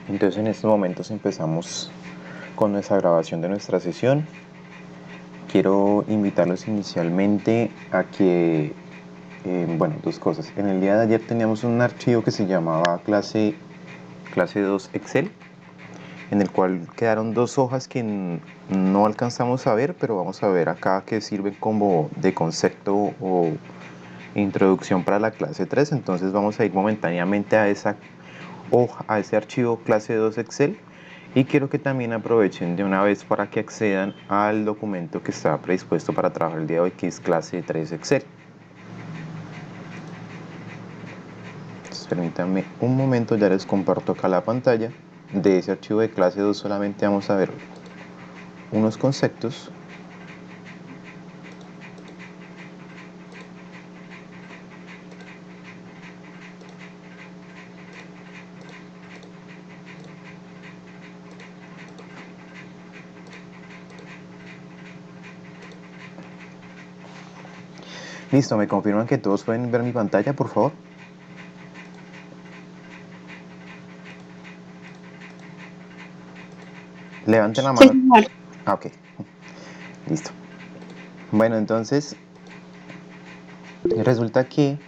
Entonces en estos momentos empezamos con nuestra grabación de nuestra sesión. Quiero invitarlos inicialmente a que, dos cosas. En el día de ayer teníamos un archivo que se llamaba clase 2 Excel, en el cual quedaron dos hojas que no alcanzamos a ver, pero vamos a ver acá que sirven como de concepto o introducción para la clase 3. Entonces vamos a ir momentáneamente a esa hoja, a ese archivo clase 2 Excel, y quiero que también aprovechen de una vez para que accedan al documento que está predispuesto para trabajar el día de hoy, que es clase 3 Excel. Entonces, permítanme un momento, ya les comparto acá la pantalla. De ese archivo de clase 2 solamente vamos a ver unos conceptos. Listo, ¿me confirman que todos pueden ver mi pantalla, por favor? Levanten la Sí, mano. señor. Ok, listo. Bueno, entonces resulta que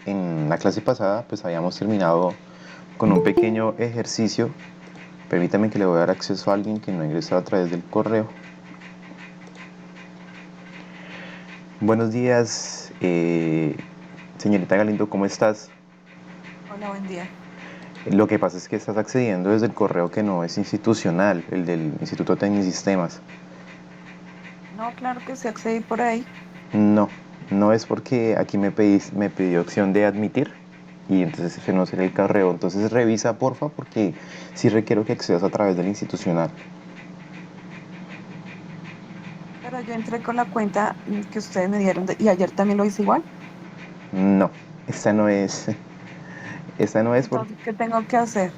en la clase pasada pues habíamos terminado con un pequeño ejercicio. Permítame que le voy a dar acceso a alguien que no ha ingresado a través del correo. Buenos días, señorita Galindo, ¿cómo estás? Hola, buen día. Lo que pasa es que estás accediendo desde el correo que no es institucional, el del Instituto Técnico y Sistemas. No, claro que sí accedí por ahí. No, no es porque aquí me pidió opción de admitir y entonces ese no sería el correo. Entonces revisa porfa porque sí requiero que accedas a través del institucional. Pero yo entré con la cuenta que ustedes me dieron y ayer también lo hice igual. No, esta no es. Esta no es porque Entonces, ¿qué tengo que hacer?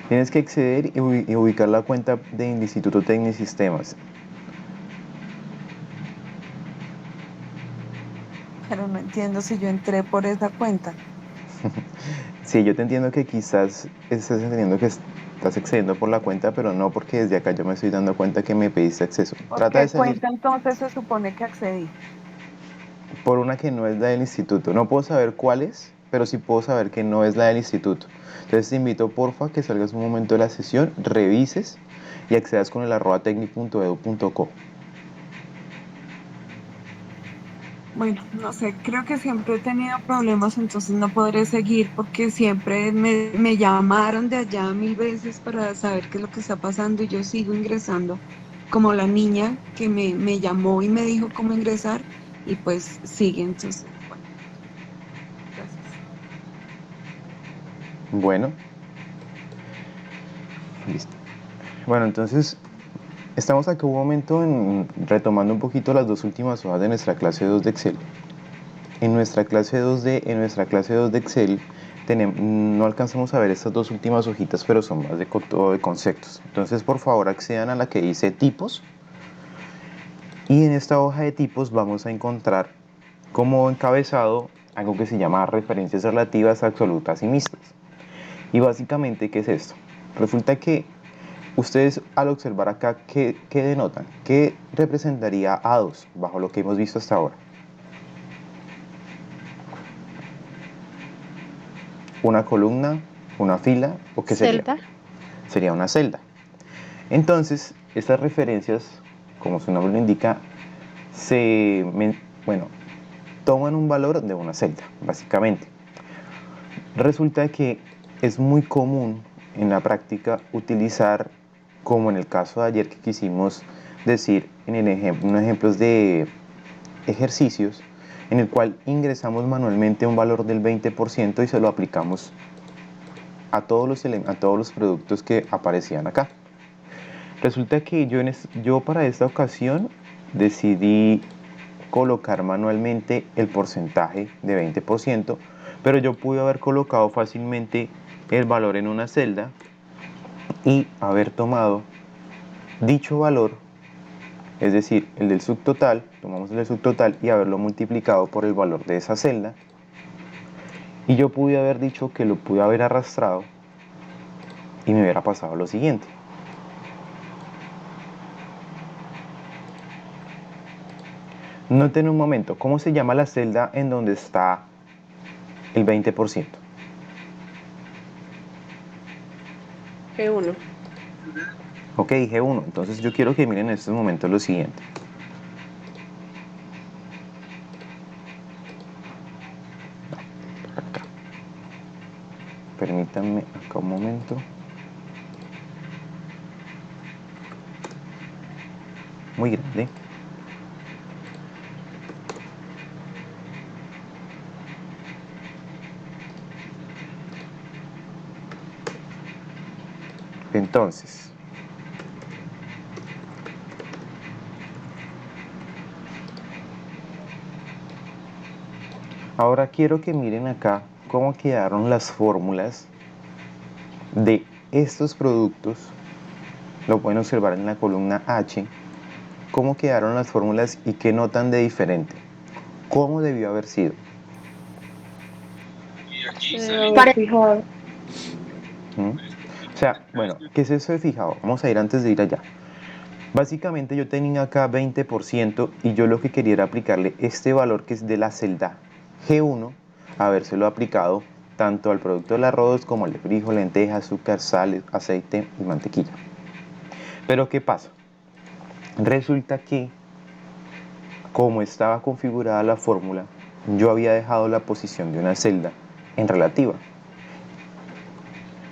tienes que acceder y ubicar la cuenta del Instituto Técnico y Sistemas. Pero no entiendo si yo entré por esa cuenta. Sí, yo te entiendo que quizás estés entendiendo que estás accediendo por la cuenta, pero no porque desde acá yo me estoy dando cuenta que me pediste acceso. ¿Por Trata de qué salir cuenta entonces se supone que accedí? por una que no es la del instituto. No puedo saber cuál es, pero sí puedo saber que no es la del instituto. Entonces te invito porfa que salgas un momento de la sesión, revises y accedas con el @tecnic.edu.co. Bueno, no sé, creo que siempre he tenido problemas, entonces no podré seguir porque siempre me llamaron de allá 1000 veces para saber qué es lo que está pasando y yo sigo ingresando como la niña que me llamó y me dijo cómo ingresar y pues sigue, entonces, bueno, gracias. Bueno, listo. Bueno, entonces estamos aquí un momento retomando un poquito las dos últimas hojas de nuestra clase 2 de Excel. En nuestra clase 2 de Excel no alcanzamos a ver estas dos últimas hojitas, pero son más de, todo de conceptos. Entonces, por favor, accedan a la que dice tipos. Y en esta hoja de tipos vamos a encontrar como encabezado algo que se llama referencias relativas absolutas y mixtas. Y básicamente, ¿qué es esto? Resulta que ustedes al observar acá, ¿qué denotan? ¿Qué representaría A2 bajo lo que hemos visto hasta ahora? ¿Una columna, una fila o qué sería? Celda. Sería una celda. Entonces, estas referencias, como su nombre lo indica, se, bueno, toman un valor de una celda, básicamente. Resulta que es muy común en la práctica utilizar, como en el caso de ayer que quisimos decir en el unos ejemplos de ejercicios, en el cual ingresamos manualmente un valor del 20% y se lo aplicamos a todos los productos que aparecían acá. Resulta que yo para esta ocasión decidí colocar manualmente el porcentaje de 20%, pero yo pude haber colocado fácilmente el valor en una celda y haber tomado dicho valor, es decir, el del subtotal, tomamos el del subtotal y haberlo multiplicado por el valor de esa celda Y yo pude haber dicho que lo pude haber arrastrado y me hubiera pasado lo siguiente. Noten un momento, ¿cómo se llama la celda en donde está el 20%? G1. Ok, G1. Entonces yo quiero que miren en estos momentos lo siguiente. Acá. Permítanme acá un momento. Muy grande. Entonces, ahora quiero que miren acá cómo quedaron las fórmulas de estos productos. Lo pueden observar en la columna H. Cómo quedaron las fórmulas y qué notan de diferente. ¿Cómo debió haber sido? Haber fijado. ¿Mm? O sea, bueno, ¿qué es eso de fijado? Vamos a ir antes de ir allá. Básicamente yo tenía acá 20% y yo lo que quería era aplicarle este valor que es de la celda G1, habérselo aplicado tanto al producto del arroz como al de frijol, lentejas, azúcar, sal, aceite y mantequilla. Pero ¿qué pasa? Resulta que como estaba configurada la fórmula, yo había dejado la posición de una celda en relativa.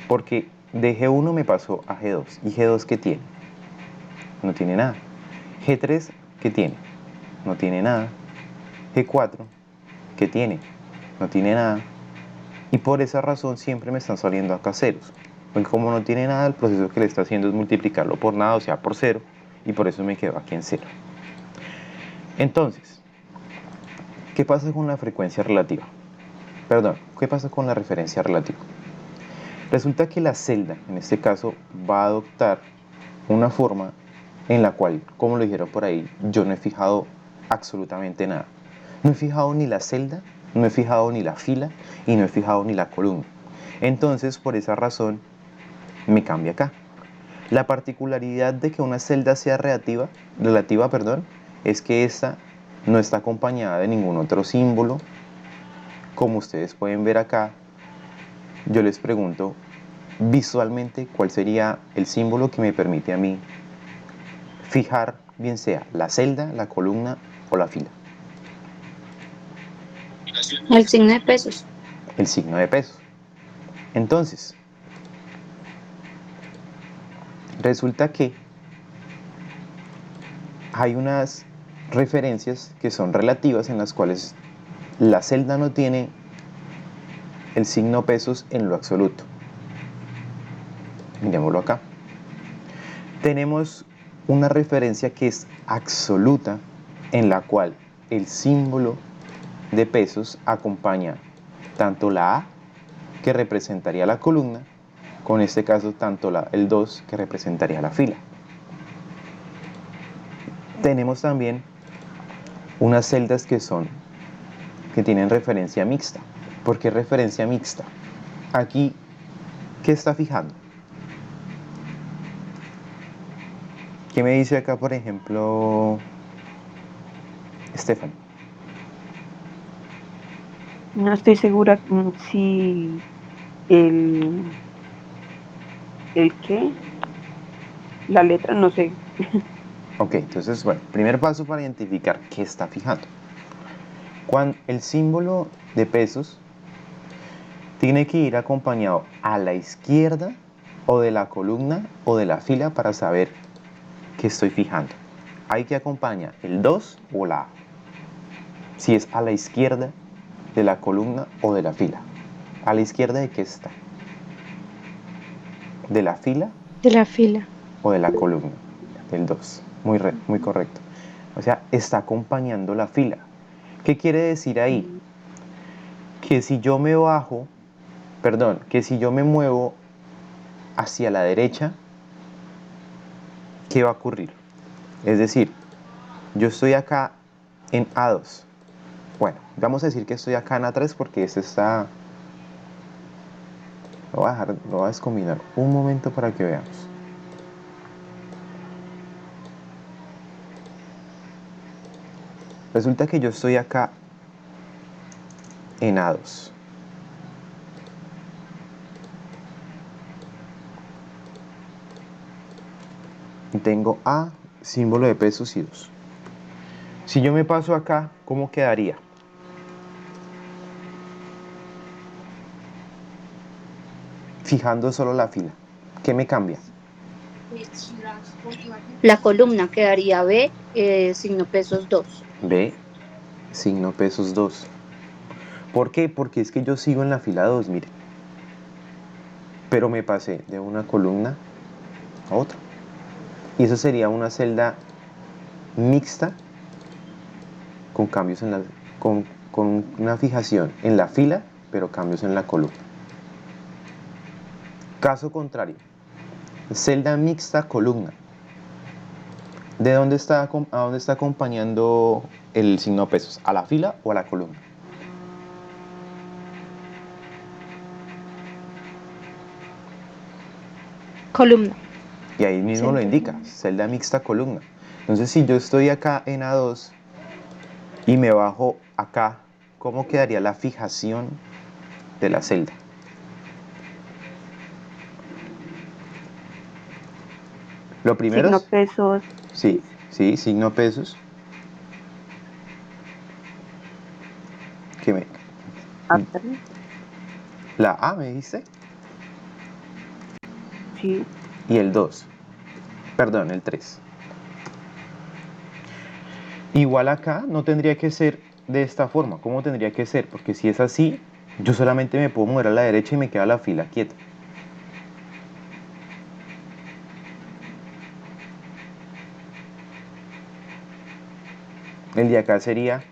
Porque de G1 me pasó a G2. ¿Y G2 qué tiene? No tiene nada. G3, ¿qué tiene? No tiene nada. G4, ¿qué tiene? No tiene nada. Y por esa razón siempre me están saliendo acá ceros. Porque como no tiene nada, el proceso que le está haciendo es multiplicarlo por nada, o sea, por cero. Y por eso me quedo aquí en cero. Entonces, ¿qué pasa con la frecuencia relativa? Perdón, ¿qué pasa con la referencia relativa? Resulta que la celda, en este caso, va a adoptar una forma en la cual, como lo dijeron por ahí, yo no he fijado absolutamente nada. No he fijado ni la celda, no he fijado ni la fila y no he fijado ni la columna. Entonces, por esa razón, me cambia acá. La particularidad de que una celda sea relativa, es que esta no está acompañada de ningún otro símbolo. Como ustedes pueden ver acá, yo les pregunto visualmente cuál sería el símbolo que me permite a mí fijar bien sea la celda, la columna o la fila. El signo de pesos. El signo de pesos. Entonces, resulta que hay unas referencias que son relativas en las cuales la celda no tiene el signo pesos en lo absoluto. Miremoslo acá. Tenemos una referencia que es absoluta en la cual el símbolo de pesos acompaña tanto la A, que representaría la columna, con este caso tanto el 2, que representaría la fila. Tenemos también unas celdas que tienen referencia mixta. ¿Por qué referencia mixta? Aquí, ¿qué está fijando? ¿Qué me dice acá, por ejemplo, Estefan? No estoy segura si el, el qué, la letra, no sé. Ok, entonces, bueno, primer paso para identificar qué está fijando. Cuando el símbolo de pesos tiene que ir acompañado a la izquierda o de la columna o de la fila para saber qué estoy fijando. Hay que acompañar el 2 o la A. Si es a la izquierda de la columna o de la fila. ¿A la izquierda de qué está? ¿De la fila De la fila. o de la columna? Del 2. Muy correcto. O sea, está acompañando la fila. ¿Qué quiere decir ahí? Que si yo me bajo, perdón, que si yo me muevo hacia la derecha, ¿qué va a ocurrir? Es decir, yo estoy acá en A2. Bueno, vamos a decir que estoy acá en A3 porque este está Lo voy a descombinar un momento para que veamos. Resulta que yo estoy acá en A2. Y tengo A, símbolo de pesos y 2. Si yo me paso acá, ¿cómo quedaría? Fijando solo la fila. ¿Qué me cambia? La columna quedaría B, signo pesos 2. B, signo pesos 2. ¿Por qué? Porque es que yo sigo en la fila 2, mire. Pero me pasé de una columna a otra. Y eso sería una celda mixta con cambios en la, con una fijación en la fila, pero cambios en la columna. Caso contrario, celda mixta columna. ¿De dónde está, a dónde está acompañando el signo pesos? ¿A la fila o a la columna? Columna. Y ahí mismo lo indica, celda mixta columna. Entonces, si yo estoy acá en A2 y me bajo acá, ¿cómo quedaría la fijación de la celda? Lo primero Signo es, pesos. sí, sí, signo pesos. Que me, After. la A me dijiste Sí. y el 2. Perdón, el 3. Igual acá no tendría que ser de esta forma. ¿Cómo tendría que ser? Porque si es así, yo solamente me puedo mover a la derecha y me queda la fila quieta. El de acá sería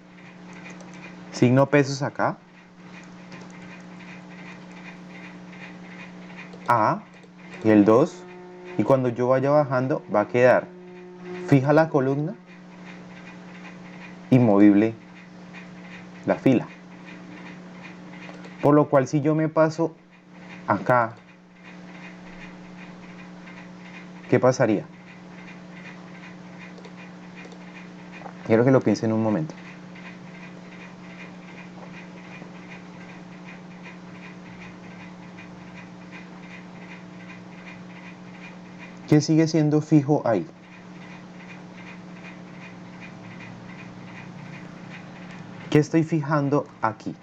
signo pesos acá, A y el 2. Y cuando yo vaya bajando va a quedar fija la columna y movible la fila. Por lo cual si yo me paso acá, ¿qué pasaría? Quiero que lo piensen un momento. ¿Qué sigue siendo fijo ahí? ¿Qué estoy fijando aquí?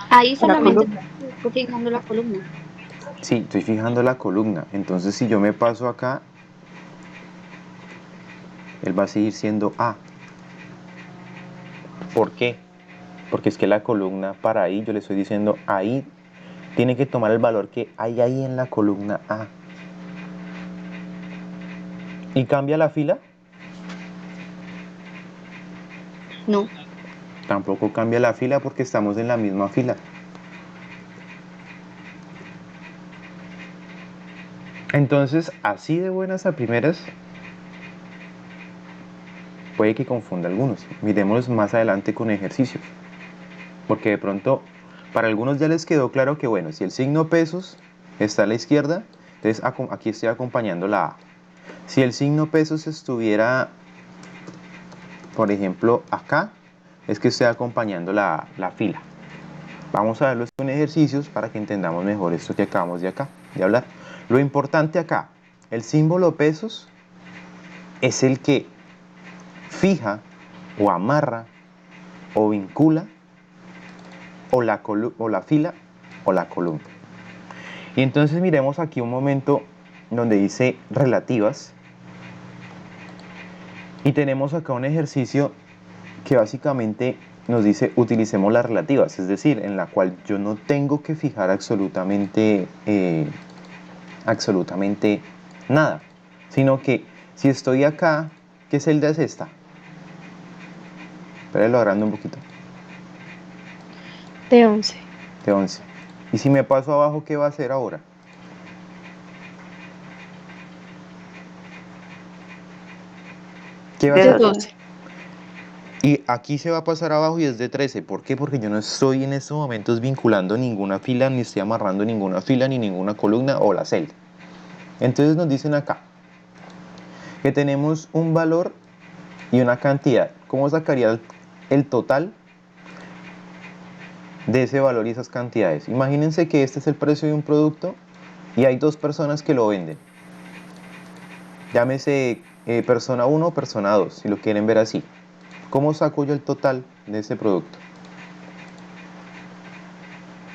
Ahí La solamente columna. estoy fijando la columna. Sí, estoy fijando la columna. Entonces si yo me paso acá, él va a seguir siendo A. ¿Por qué? Porque es que la columna para ahí, yo le estoy diciendo ahí, tiene que tomar el valor que hay ahí en la columna A. ¿Y cambia la fila? No. Tampoco cambia la fila porque estamos en la misma fila. Entonces, así de buenas a primeras, puede que confunda a algunos. Miremos más adelante con ejercicios. Porque de pronto, para algunos ya les quedó claro que, bueno, si el signo pesos está a la izquierda, entonces aquí estoy acompañando la A. Si el signo pesos estuviera, por ejemplo, acá, es que estoy acompañando la fila. Vamos a verlos con ejercicios para que entendamos mejor esto que acabamos de hablar. Lo importante acá, el símbolo pesos es el que fija o amarra o vincula o la fila o la columna. Y entonces miremos aquí un momento donde dice relativas y tenemos acá un ejercicio que básicamente nos dice utilicemos las relativas, es decir, en la cual yo no tengo que fijar absolutamente nada, sino que si estoy acá, ¿qué celda es esta? Espérenlo agrando un poquito. De 11. De 11. Y si me paso abajo, ¿qué va a hacer ahora? ¿Qué va a De De hacer? 12. 12. Y aquí se va a pasar abajo y es de 13. ¿Por qué? Porque yo no estoy en estos momentos vinculando ninguna fila, ni estoy amarrando ninguna fila, ni ninguna columna o la celda. Entonces nos dicen acá que tenemos un valor y una cantidad. ¿Cómo sacaría el total de ese valor y esas cantidades? Imagínense que este es el precio de un producto y hay dos personas que lo venden. Llámese persona 1 o persona 2, si lo quieren ver así. ¿Cómo saco yo el total de ese producto?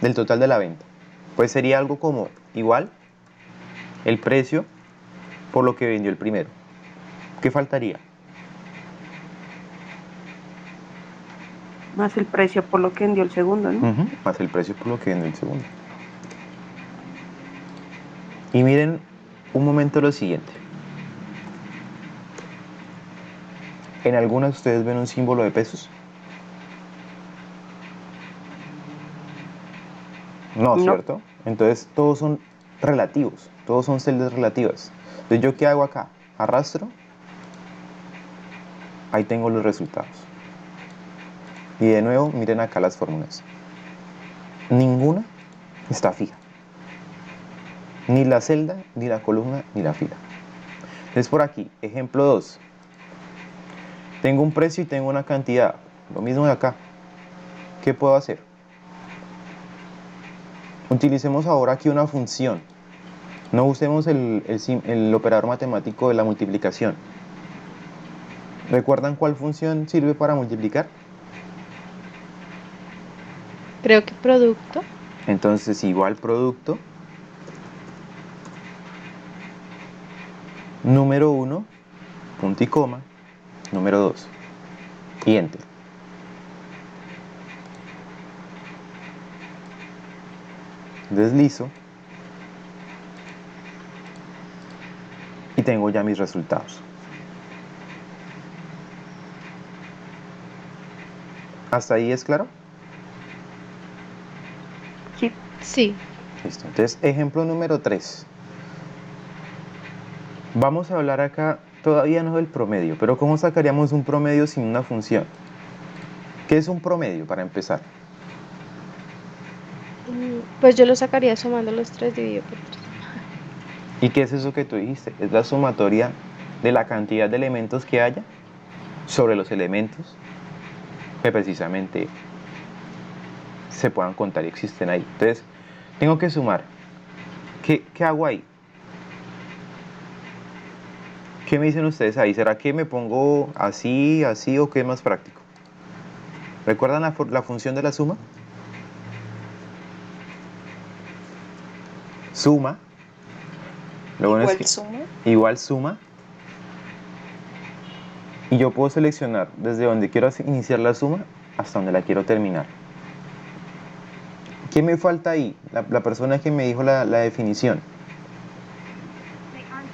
Del total de la venta. Pues sería algo como igual el precio por lo que vendió el primero. ¿Qué faltaría? Más el precio por lo que vendió el segundo, ¿no? Más el precio por lo que vendió el segundo. Y miren un momento lo siguiente. En algunas ustedes ven un símbolo de pesos. No, No. ¿cierto? Entonces todos son relativos, todos son celdas relativas. Entonces, ¿yo qué hago acá? Arrastro, ahí tengo los resultados. Y de nuevo, miren acá las fórmulas. Ninguna está fija. Ni la celda, ni la columna, ni la fila. Entonces por aquí, ejemplo 2. Tengo un precio y tengo una cantidad. Lo mismo de acá. ¿Qué puedo hacer? Utilicemos ahora aquí una función. No usemos el operador matemático de la multiplicación. ¿Recuerdan cuál función sirve para multiplicar? Creo que producto. Entonces igual producto. Número 1, punto y coma. Número 2. Y enter. Deslizo. Y tengo ya mis resultados. ¿Hasta ahí es claro? Sí. Sí. Listo. Entonces, ejemplo número 3. Vamos a hablar acá, todavía no del promedio, pero ¿cómo sacaríamos un promedio sin una función? ¿Qué es un promedio para empezar? Pues yo lo sacaría sumando los 3 dividido por 3. ¿Y qué es eso que tú dijiste? Es la sumatoria de la cantidad de elementos que haya sobre los elementos que precisamente se puedan contar y existen ahí. Entonces, tengo que sumar. ¿Qué hago ahí? ¿Qué me dicen ustedes ahí? ¿Será que me pongo así, así o qué es más práctico? ¿Recuerdan la función de la suma? Suma. Lo bueno es que igual suma. Y yo puedo seleccionar desde donde quiero iniciar la suma hasta donde la quiero terminar. ¿Qué me falta ahí? La persona que me dijo la definición.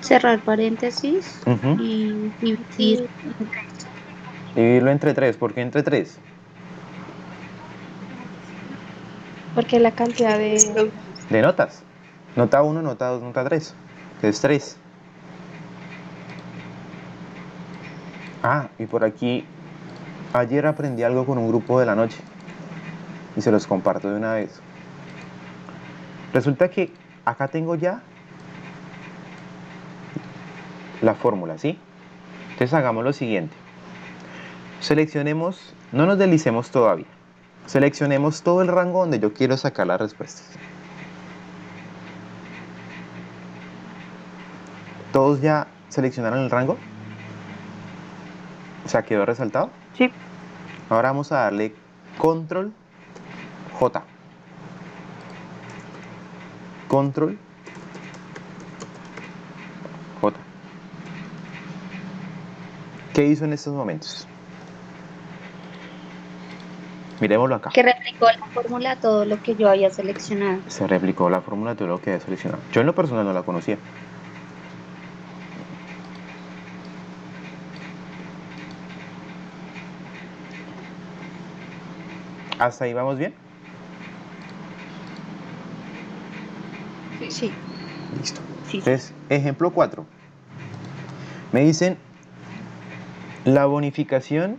Cerrar paréntesis Ujú. y dividir. Dividirlo entre 3. ¿Por qué entre 3? Porque la cantidad de... De notas. Nota 1, nota 2, nota 3. Que es 3. Ah, y por aquí, ayer aprendí algo con un grupo de la noche. Y se los comparto de una vez. Resulta que acá tengo ya la fórmula, ¿sí? Entonces hagamos lo siguiente. Seleccionemos, no nos deslicemos todavía. Seleccionemos todo el rango donde yo quiero sacar las respuestas. ¿Todos ya seleccionaron el rango? O sea, quedó resaltado. Sí. Ahora vamos a darle control J. Control J. ¿Qué hizo en estos momentos? Miremoslo acá. Que replicó la fórmula todo lo que yo había seleccionado. Se replicó la fórmula de lo que había seleccionado. Yo en lo personal no la conocía. ¿Hasta ahí vamos bien? Sí. Listo. Sí. Entonces, ejemplo 4. Me dicen la bonificación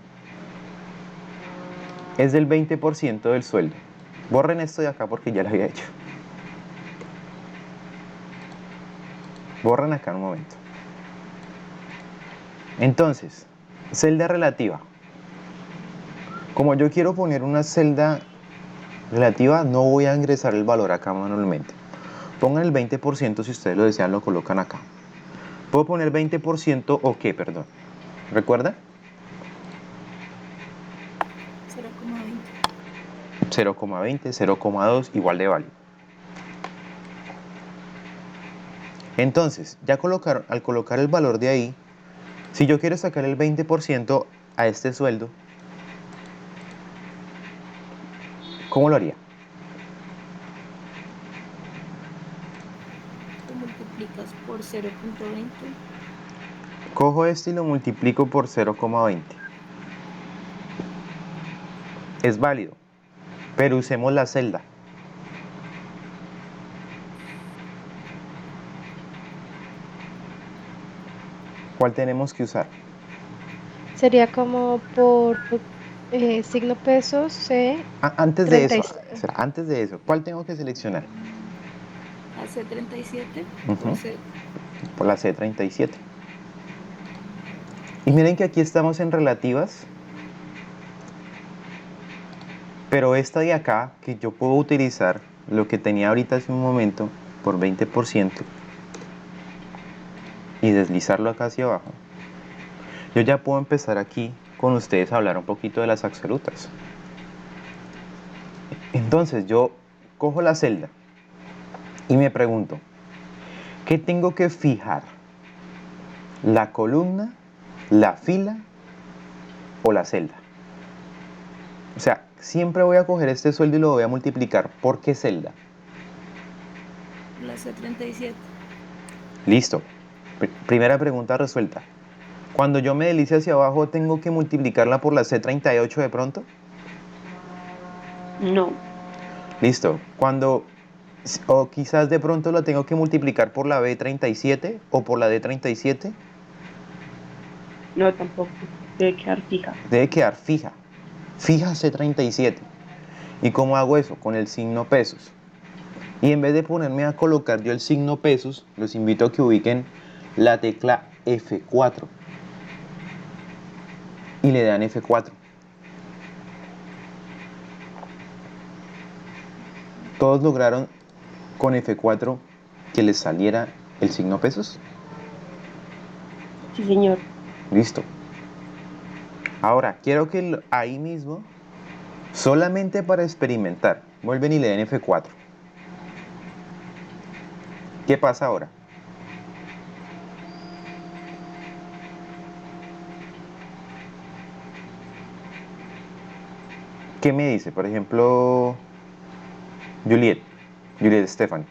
es del 20% del sueldo. Borren esto de acá porque ya lo había hecho. Borren acá un momento. Entonces, celda relativa. Como yo quiero poner una celda relativa, no voy a ingresar el valor acá manualmente. Pongan el 20% si ustedes lo desean, lo colocan acá. ¿Puedo poner 20% o qué, perdón? ¿Recuerda? 0,20, 0,2, igual de válido. Entonces, ya al colocar el valor de ahí, si yo quiero sacar el 20% a este sueldo, ¿cómo lo haría? Lo multiplicas por 0.20. Cojo este y lo multiplico por 0,20. Es válido, pero usemos la celda. ¿Cuál tenemos que usar? Sería como por signo pesos C Antes de eso, 36. espera, antes de eso, ¿cuál tengo que seleccionar? A C37 por Ujú, C. por la C37. Y miren que aquí estamos en relativas, pero esta de acá, que yo puedo utilizar lo que tenía ahorita hace un momento por 20% y deslizarlo acá hacia abajo, yo ya puedo empezar aquí con ustedes a hablar un poquito de las absolutas. Entonces yo cojo la celda y me pregunto, ¿qué tengo que fijar? ¿La columna, la fila o la celda? O sea, siempre voy a coger este sueldo y lo voy a multiplicar. ¿Por qué celda? La C37. Listo. Primera pregunta resuelta. Cuando yo me deslice hacia abajo, ¿tengo que multiplicarla por la C38 de pronto? No, Listo. O quizás de pronto la tengo que multiplicar por la B37 o por la D37. no tampoco. Debe quedar fija. Debe quedar fija. Fija C37. ¿Y cómo hago eso? Con el signo pesos. Y en vez de ponerme a colocar yo el signo pesos, los invito a que ubiquen la tecla F4 y le dan F4. ¿Todos lograron con F4 que les saliera el signo pesos? Sí, señor. Listo. Ahora, quiero que ahí mismo, solamente para experimentar, vuelven y le den F4. ¿Qué pasa ahora? ¿Qué me dice? Por ejemplo, Juliet Stephanie.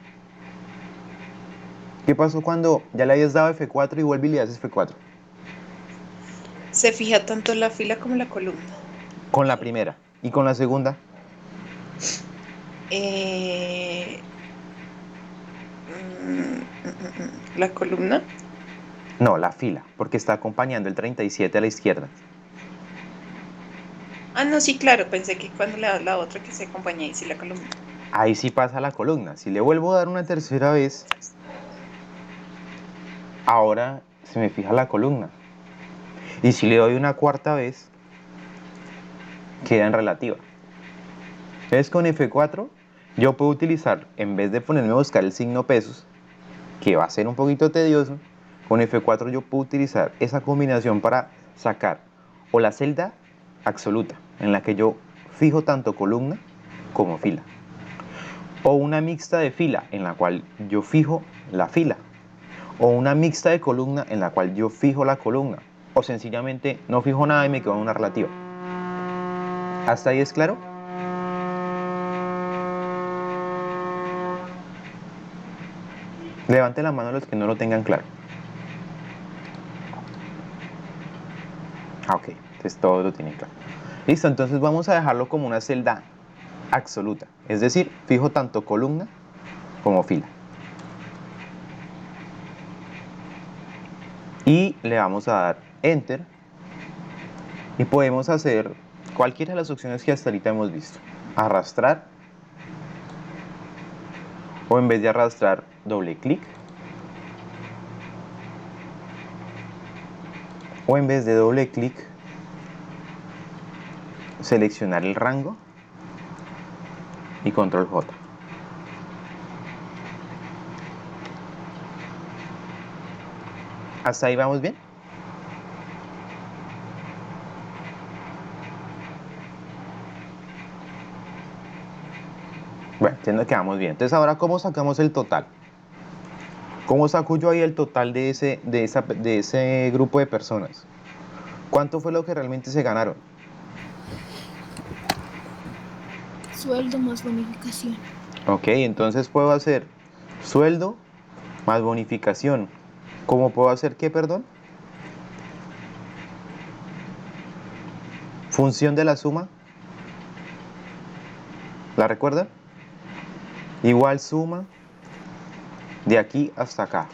¿Qué pasó cuando ya le habías dado F4 y vuelve y le das F4? Se fija tanto la fila como la columna. Con la primera. ¿Y con la segunda? Eh, la columna. No, la fila, porque está acompañando el 37 a la izquierda. Ah, no, sí, claro, pensé que cuando le das la otra que se acompaña y sí la columna. Ahí sí pasa la columna. Si le vuelvo a dar una tercera vez, ahora se me fija la columna. Y si le doy una cuarta vez, queda en relativa. Entonces con F4 yo puedo utilizar, en vez de ponerme a buscar el signo pesos, que va a ser un poquito tedioso, con F4 yo puedo utilizar esa combinación para sacar o la celda absoluta, en la que yo fijo tanto columna como fila, o una mixta de fila, en la cual yo fijo la fila, o una mixta de columna, en la cual yo fijo la columna, o sencillamente no fijo nada y me quedo en una relativa. ¿Hasta ahí es claro? Levante la mano los que no lo tengan claro. Ok, entonces todos lo tienen claro. Listo, entonces vamos a dejarlo como una celda absoluta. Es decir, fijo tanto columna como fila. Y le vamos a dar Enter. Y podemos hacer Cualquiera de las opciones que hasta ahorita hemos visto. Arrastrar. O en vez de arrastrar, doble clic. O en vez de doble clic, seleccionar el rango y control J. ¿Hasta ahí vamos bien? Bueno, entiendo que vamos bien. Entonces ahora, ¿cómo sacamos el total? ¿Cómo saco yo ahí el total de ese grupo de personas? ¿Cuánto fue lo que realmente se ganaron? Sueldo más bonificación. Ok, entonces puedo hacer sueldo más bonificación. ¿Cómo puedo hacer qué, perdón? Función de la suma. ¿La recuerdan? Igual suma de aquí hasta acá.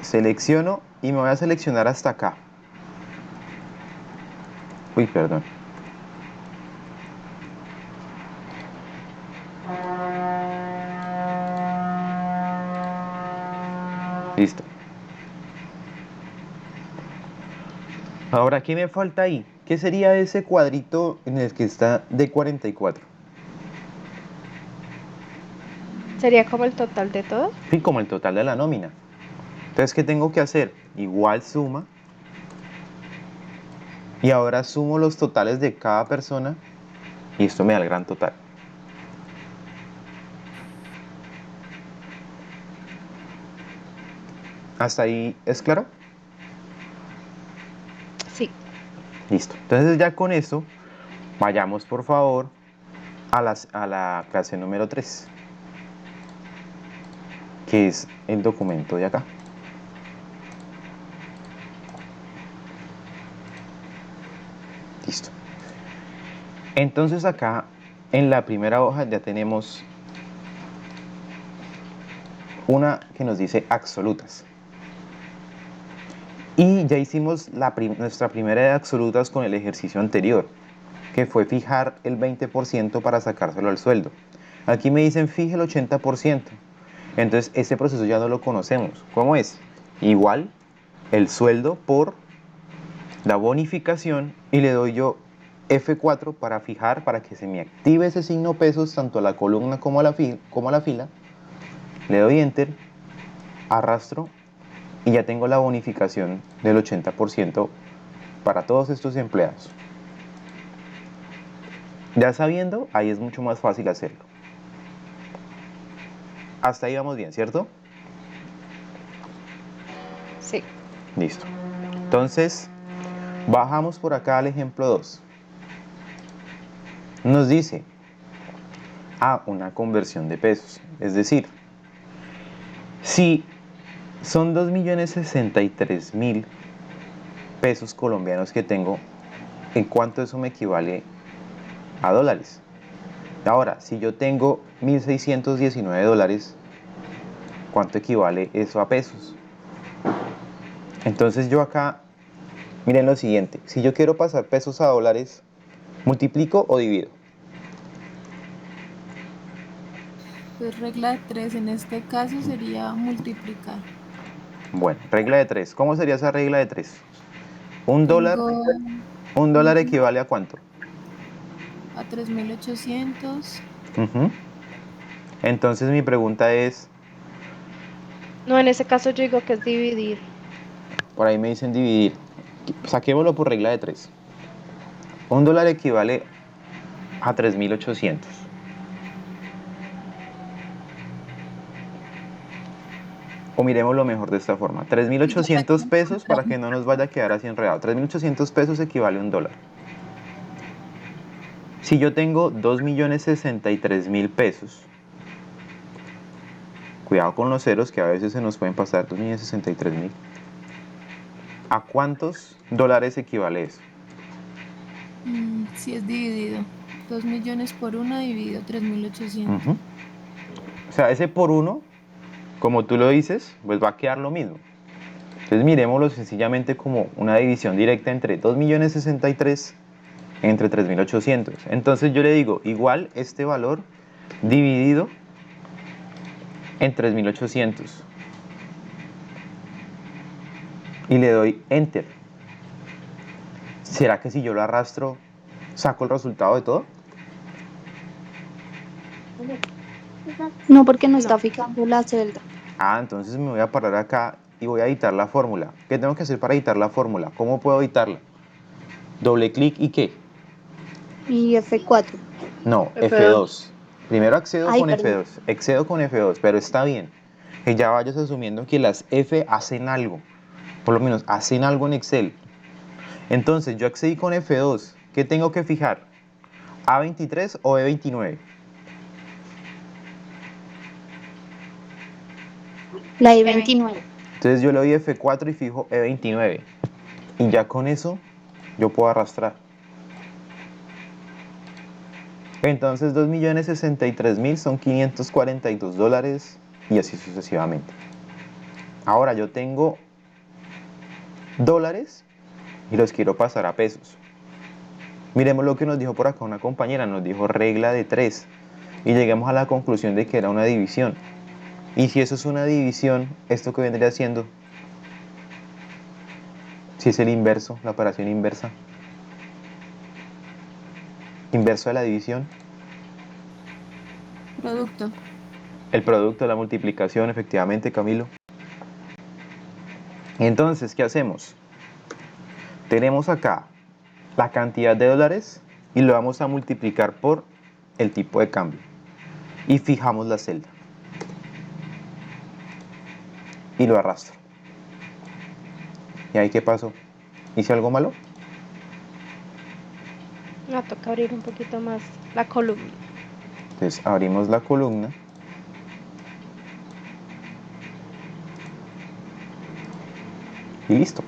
Selecciono y me voy a seleccionar hasta acá. Uy, perdón. Listo. Ahora, ¿qué me falta ahí? ¿Qué sería ese cuadrito en el que está D44? ¿Sería como el total de todo? Sí, como el total de la nómina. Entonces, ¿qué tengo que hacer? Igual suma. Y ahora sumo los totales de cada persona y esto me da el gran total. ¿Hasta ahí es claro? Sí. Listo. Entonces ya con eso, vayamos por favor a la clase número 3, que es el documento de acá. Listo. Entonces acá en la primera hoja ya tenemos una que nos dice absolutas. Y ya hicimos nuestra primera de absolutas con el ejercicio anterior, que fue fijar el 20% para sacárselo al sueldo. Aquí me dicen fije el 80%. Entonces ese proceso ya no lo conocemos. ¿Cómo es? Igual el sueldo por la bonificación y le doy yo F4 para fijar, para que se me active ese signo pesos tanto a la columna como a la fila. Le doy enter, arrastro y ya tengo la bonificación del 80% para todos estos empleados. Ya sabiendo, ahí es mucho más fácil hacerlo. Hasta ahí vamos bien, ¿cierto? Sí. Listo. Entonces, bajamos por acá al ejemplo 2. Nos dice, una conversión de pesos. Es decir, si son 2.063.000 pesos colombianos que tengo, ¿en cuánto eso me equivale a dólares? Ahora, si yo tengo 1.619 dólares, ¿cuánto equivale eso a pesos? Entonces yo acá, miren lo siguiente, si yo quiero pasar pesos a dólares, ¿multiplico o divido? Pues regla de 3 en este caso sería multiplicar. Bueno, regla de 3. ¿Cómo sería esa regla de 3? Un dólar Ujú. equivale a ¿cuánto? A 3.800. Ujú. Entonces mi pregunta es, No, en ese caso yo digo que es dividir. por ahí me dicen dividir, saquémoslo por regla de 3. Un dólar equivale a 3.800. O miremoslo mejor de esta forma. 3.800 pesos, para que no nos vaya a quedar así enredado. 3.800 pesos equivale a un dólar. Si yo tengo 2.063.000 pesos, cuidado con los ceros que a veces se nos pueden pasar, 2.063.000. ¿A cuántos dólares equivale eso? Si es dividido. 2 millones por 1 dividido 3.800. Ujú. O sea, ese por uno, como tú lo dices, pues va a quedar lo mismo. Entonces miremoslo sencillamente como una división directa entre 2.063.000 entre 3.800. Entonces yo le digo igual este valor dividido en 3.800 y le doy enter. ¿Será que si yo lo arrastro saco el resultado de todo? No, porque no está No. fijando la celda. Ah, entonces me voy a parar acá y voy a editar la fórmula. ¿Qué tengo que hacer para editar la fórmula? ¿Cómo puedo editarla? Doble clic y ¿qué? Y F4. No, F2. F2. Primero accedo Ay, con perdón. F2. Accedo con F2, pero está bien que ya vayas asumiendo que las F hacen algo. Por lo menos hacen algo en Excel. Entonces yo accedí con F2. ¿Qué tengo que fijar? ¿A23 o E29? La I-29. Entonces yo le doy F4 y fijo E29. Y ya con eso yo puedo arrastrar. Entonces 2.063.000 son $542 y así sucesivamente. Ahora yo tengo dólares y los quiero pasar a pesos. Miremos lo que nos dijo por acá una compañera, nos dijo regla de 3 y llegamos a la conclusión de que era una división. Y si eso es una división, ¿esto qué vendría siendo? Si es el inverso, la operación inversa. Inverso de la división. Producto. El producto de la multiplicación, efectivamente, Camilo. Entonces, ¿qué hacemos? Tenemos acá la cantidad de dólares y lo vamos a multiplicar por el tipo de cambio. Y fijamos la celda. Y lo arrastro. ¿Y ahí qué pasó? ¿Hice algo malo? No, toca abrir un poquito más la columna. Entonces abrimos la columna. Y listo.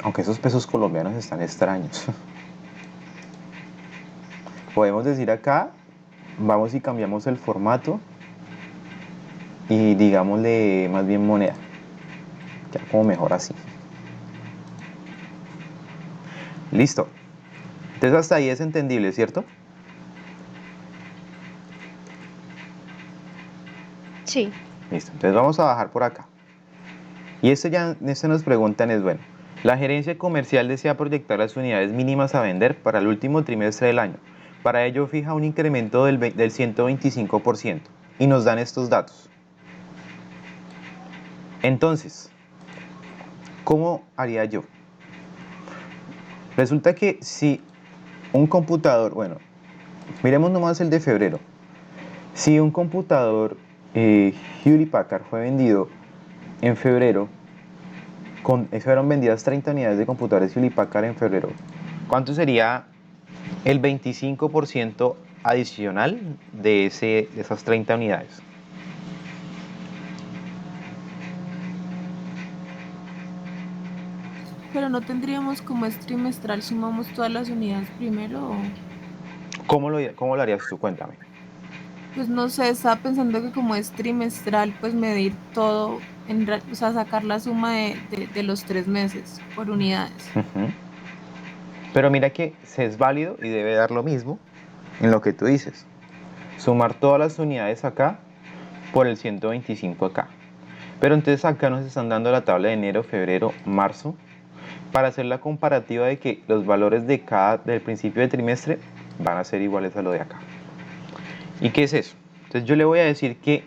Aunque esos pesos colombianos están extraños. Podemos decir acá, vamos y cambiamos el formato y digámosle más bien moneda. Queda como mejor así. Listo. Entonces hasta ahí es entendible, ¿cierto? Sí. Listo. Entonces vamos a bajar por acá. Y este nos preguntan es, bueno, la gerencia comercial desea proyectar las unidades mínimas a vender para el último trimestre del año. Para ello fija un incremento del 125% y nos dan estos datos. Entonces, ¿cómo haría yo? Resulta que si un computador, bueno, miremos nomás el de febrero. Si un computador Hewlett Packard fue vendido en febrero, fueron vendidas 30 unidades de computadores Hewlett Packard en febrero, ¿cuánto sería el 25% adicional de esas 30 unidades? Pero no tendríamos como es trimestral, sumamos todas las unidades primero. ¿Cómo lo harías tú? Cuéntame. Pues no sé, estaba pensando que como es trimestral, pues medir todo, o sea, sacar la suma de los 3 meses por unidades. Ujú. Pero mira que se es válido y debe dar lo mismo en lo que tú dices. Sumar todas las unidades acá por el 125 acá. Pero entonces acá nos están dando la tabla de enero, febrero, marzo para hacer la comparativa de que los valores del principio de trimestre van a ser iguales a lo de acá. ¿Y qué es eso? Entonces yo le voy a decir que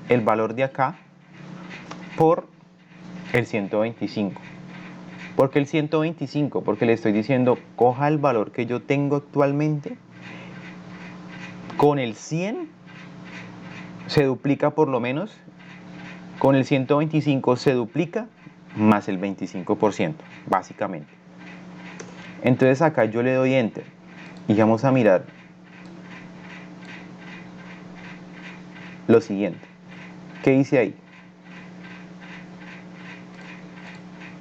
el valor de acá por el 125. ¿Por qué el 125? Porque le estoy diciendo, coja el valor que yo tengo actualmente, con el 100 se duplica por lo menos, con el 125 se duplica más el 25%, básicamente. Entonces acá yo le doy Enter y vamos a mirar lo siguiente. ¿Qué hice ahí?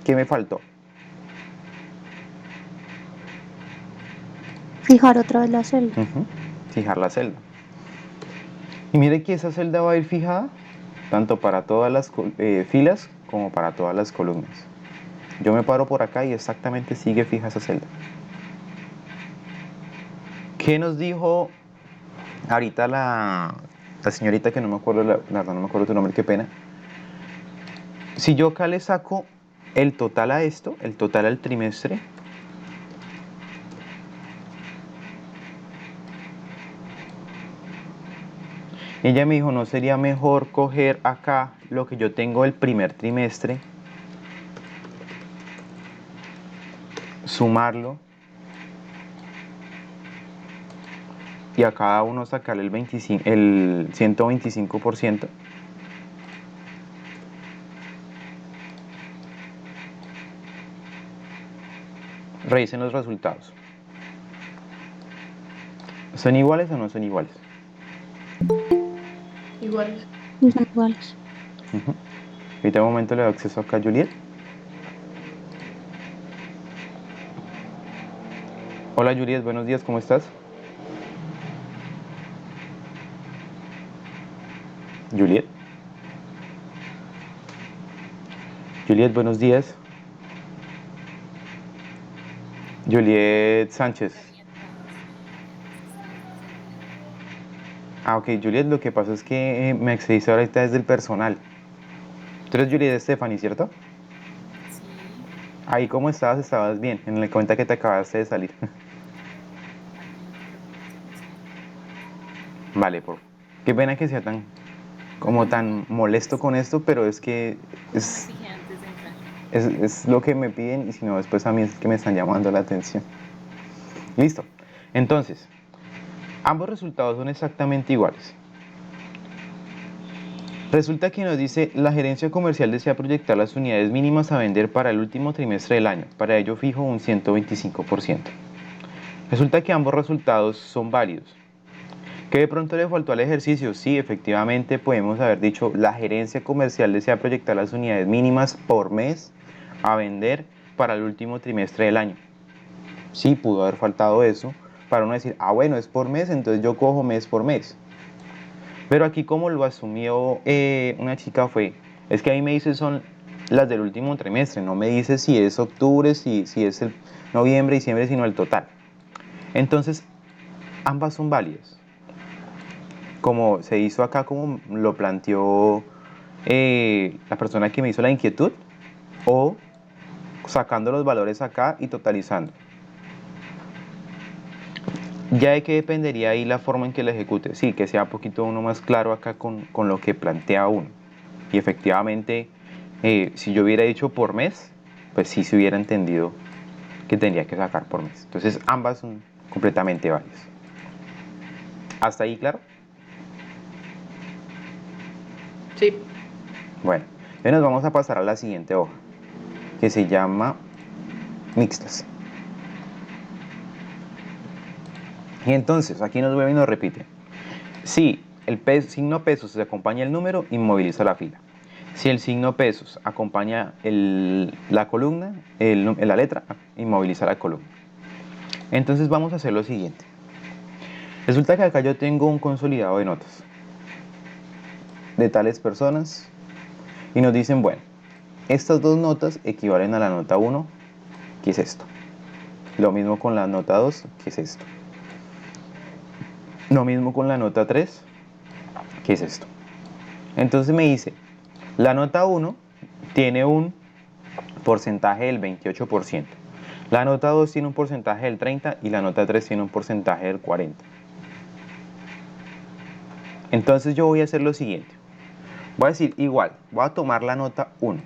¿Qué me faltó? Fijar otra vez la celda. Fijar la celda. Y mire que esa celda va a ir fijada tanto para todas las filas como para todas las columnas. Yo me paro por acá y exactamente sigue fija esa celda. ¿Qué nos dijo ahorita la señorita que no me acuerdo, la verdad no me acuerdo tu nombre, qué pena? Si yo acá le saco el total a esto, el total al trimestre, ella me dijo, ¿no sería mejor coger acá lo que yo tengo el primer trimestre, sumarlo y a cada uno sacarle el 125%? Revisen los resultados. ¿Son iguales o no son iguales? Igual. Son iguales. Ahorita un momento le doy acceso acá a Juliet. Hola Juliet, buenos días, ¿cómo estás? Juliet. Juliet, buenos días. Juliet Sánchez. Ah, ok, Juliet, lo que pasa es que me accediste ahorita desde el personal. Tú eres Juliet Stephanie, ¿cierto? Sí. Ahí, ¿cómo estabas? Estabas bien, en la cuenta que te acabaste de salir. Vale, qué pena que sea tan molesto con esto, pero es que es lo que me piden y si no, después a mí es que me están llamando la atención. Listo. Entonces, ambos resultados son exactamente iguales. Resulta que nos dice, la gerencia comercial desea proyectar las unidades mínimas a vender para el último trimestre del año. Para ello fijo un 125%. Resulta que ambos resultados son válidos. ¿Que de pronto le faltó al ejercicio? Sí, efectivamente podemos haber dicho, la gerencia comercial desea proyectar las unidades mínimas por mes a vender para el último trimestre del año. Sí, pudo haber faltado eso para uno decir, bueno, es por mes, entonces yo cojo mes por mes. Pero aquí como lo asumió una chica es que ahí me dice son las del último trimestre, no me dice si es octubre, si es el noviembre, diciembre, sino el total. Entonces, ambas son válidas. Como se hizo acá, como lo planteó la persona que me hizo la inquietud, o sacando los valores acá y totalizando. Ya de qué dependería ahí la forma en que la ejecute. Sí, que sea un poquito uno más claro acá con lo que plantea uno. Y efectivamente, si yo hubiera dicho por mes, pues sí se hubiera entendido que tendría que sacar por mes. Entonces ambas son completamente válidas. ¿Hasta ahí claro? Sí. Bueno, entonces nos vamos a pasar a la siguiente hoja, que se llama mixtas. Y entonces, aquí nos vuelve y nos repite. Si el signo pesos se acompaña el número, inmoviliza la fila. Si el signo pesos acompaña la columna, la letra, inmoviliza la columna. Entonces vamos a hacer lo siguiente. Resulta que acá yo tengo un consolidado de notas de tales personas y nos dicen, bueno, estas dos notas equivalen a la nota 1, que es esto. Lo mismo con la nota 2, que es esto. Lo mismo con la nota 3, que es esto. Entonces me dice, la nota 1 tiene un porcentaje del 28%. La nota 2 tiene un porcentaje del 30% y la nota 3 tiene un porcentaje del 40%. Entonces yo voy a hacer lo siguiente. Voy a decir igual, voy a tomar la nota 1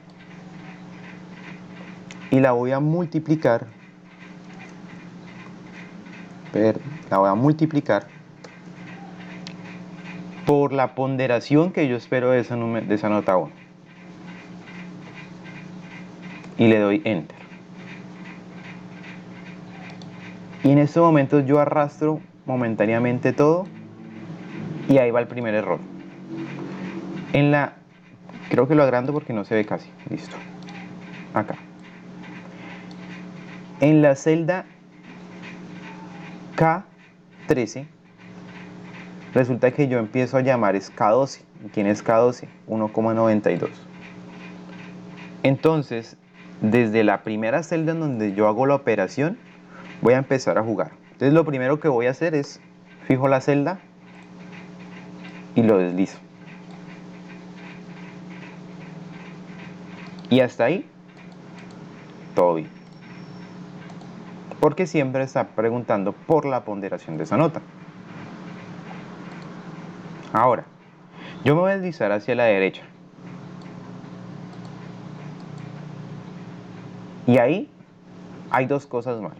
y la voy a multiplicar. Por la ponderación que yo espero de esa nota 1. Y le doy Enter. Y en este momento yo arrastro momentáneamente todo y ahí va el primer error. Creo que lo agrando porque no se ve casi. Listo. Acá. En la celda K13 resulta que yo empiezo a llamar es K12 ¿Quién es K12? 1,92. Entonces, desde la primera celda en donde yo hago la operación, voy a empezar a jugar. Entonces, lo primero que voy a hacer es fijo la celda y lo deslizo. Y hasta ahí, todo bien. Porque siempre está preguntando por la ponderación de esa nota. Ahora, yo me voy a deslizar hacia la derecha. Y ahí hay dos cosas mal.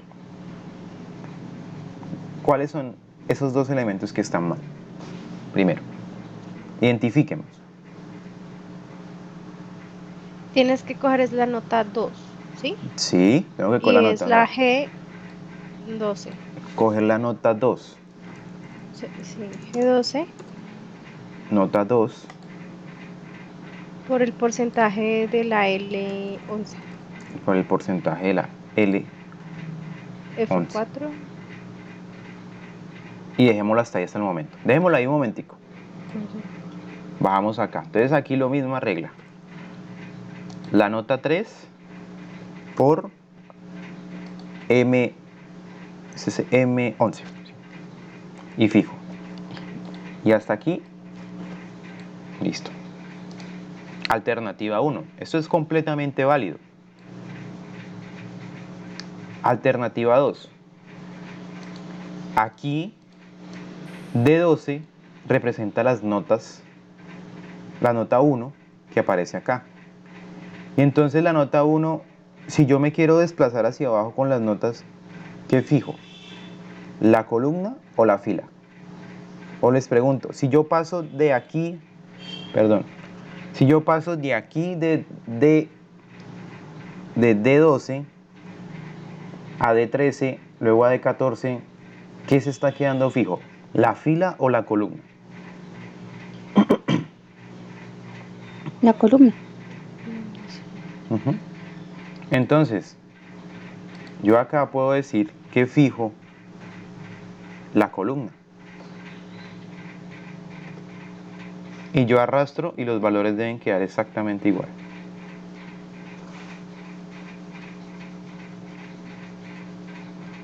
¿Cuáles son esos dos elementos que están mal? Primero, identifiquemos. Tienes que coger es la nota 2, ¿sí? Sí, tengo que coger Y la es nota la 2. G12. Coger la nota 2. Sí, G12 Nota 2 por el porcentaje de la L11. por el porcentaje de la L11. F4. Y dejémosla hasta ahí hasta el momento. Dejémosla ahí un momentico. Ujú. Bajamos acá. Entonces aquí lo misma regla. La nota 3 por M11. Y fijo. Y hasta aquí. Listo. Alternativa 1. Esto es completamente válido. Alternativa 2. Aquí D12 representa las notas, la nota 1 que aparece acá. Y entonces la nota 1, si yo me quiero desplazar hacia abajo con las notas, ¿qué fijo? ¿La columna o la fila? O les pregunto, si yo paso de aquí, perdón, si yo paso de aquí de D12 a D13, luego a D14, ¿qué se está quedando fijo? ¿La fila o la columna? La columna. Ujú. Entonces, yo acá puedo decir que fijo la columna. Y yo arrastro y los valores deben quedar exactamente igual.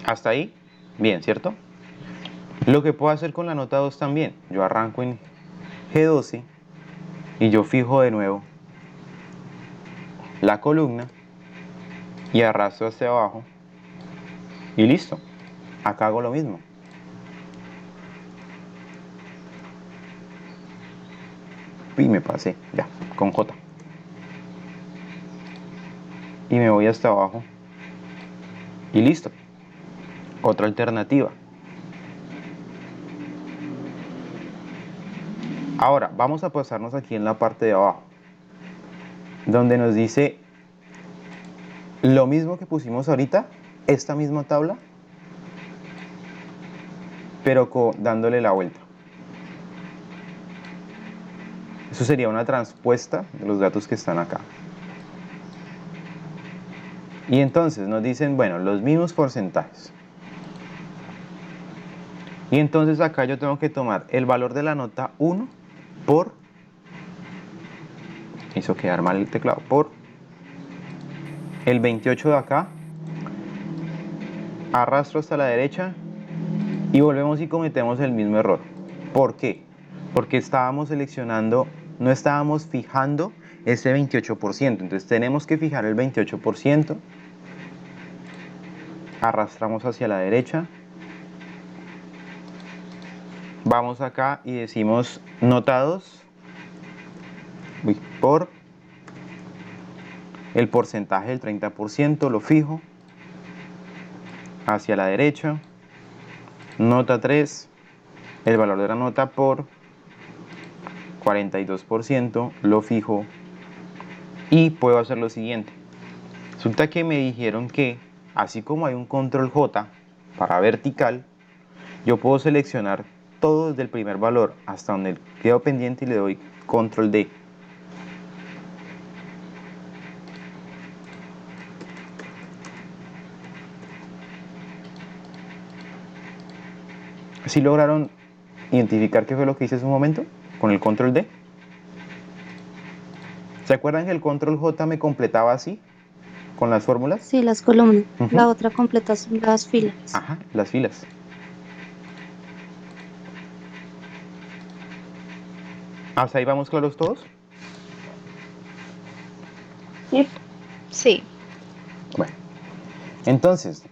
Hasta ahí, bien, ¿cierto? Lo que puedo hacer con la nota 2 también, yo arranco en G12 y yo fijo de nuevo la columna y arrastro hacia abajo y listo. Acá hago lo mismo. Y me pasé, ya, con J. Y me voy hasta abajo y listo. Otra alternativa. Ahora, vamos a pasarnos aquí en la parte de abajo, donde nos dice lo mismo que pusimos ahorita, esta misma tabla, pero dándole la vuelta. Eso sería una transpuesta de los datos que están acá. Y entonces nos dicen, bueno, los mismos porcentajes. Y entonces acá yo tengo que tomar el valor de la nota 1 por, hizo quedar mal el teclado, por el 28 de acá, arrastro hasta la derecha y volvemos y cometemos el mismo error. ¿Por qué? Porque estábamos seleccionando, no estábamos fijando ese 28%. Entonces tenemos que fijar el 28%. Arrastramos hacia la derecha. Vamos acá y decimos notados por el porcentaje del 30%, lo fijo. Hacia la derecha. Nota 3, el valor de la nota por 42%, lo fijo. Y puedo hacer lo siguiente. Resulta que me dijeron que, así como hay un control J para vertical, yo puedo seleccionar todo desde el primer valor hasta donde quedo pendiente y le doy control D. ¿Sí lograron identificar qué fue lo que hice hace un momento con el control D? ¿Se acuerdan que el control J me completaba así? Con las fórmulas. Sí, las columnas. Ujú. La otra completa son las filas. Ajá, las filas. ¿Hasta ahí vamos claros todos? Sí. Sí. Bueno, entonces,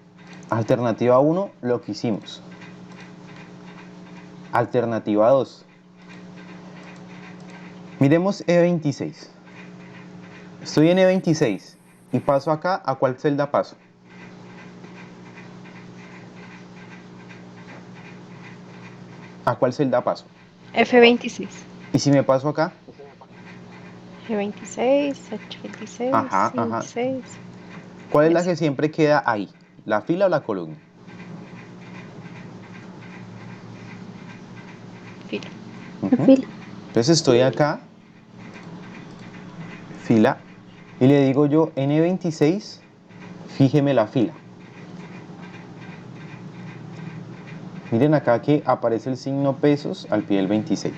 alternativa 1, lo que hicimos. Alternativa 2. Miremos E26. Estoy en E26 y paso acá, ¿a cuál celda paso? ¿A cuál celda paso? F26. ¿Y si me paso acá? G26, H26, Ajá, ajá. I26. ¿Cuál es la Eso. que siempre queda ahí? ¿La fila o la columna? Fila. La Ujú. fila. Entonces estoy acá, fila, y le digo yo N26, fíjeme la fila. Miren acá que aparece el signo pesos al pie del 26.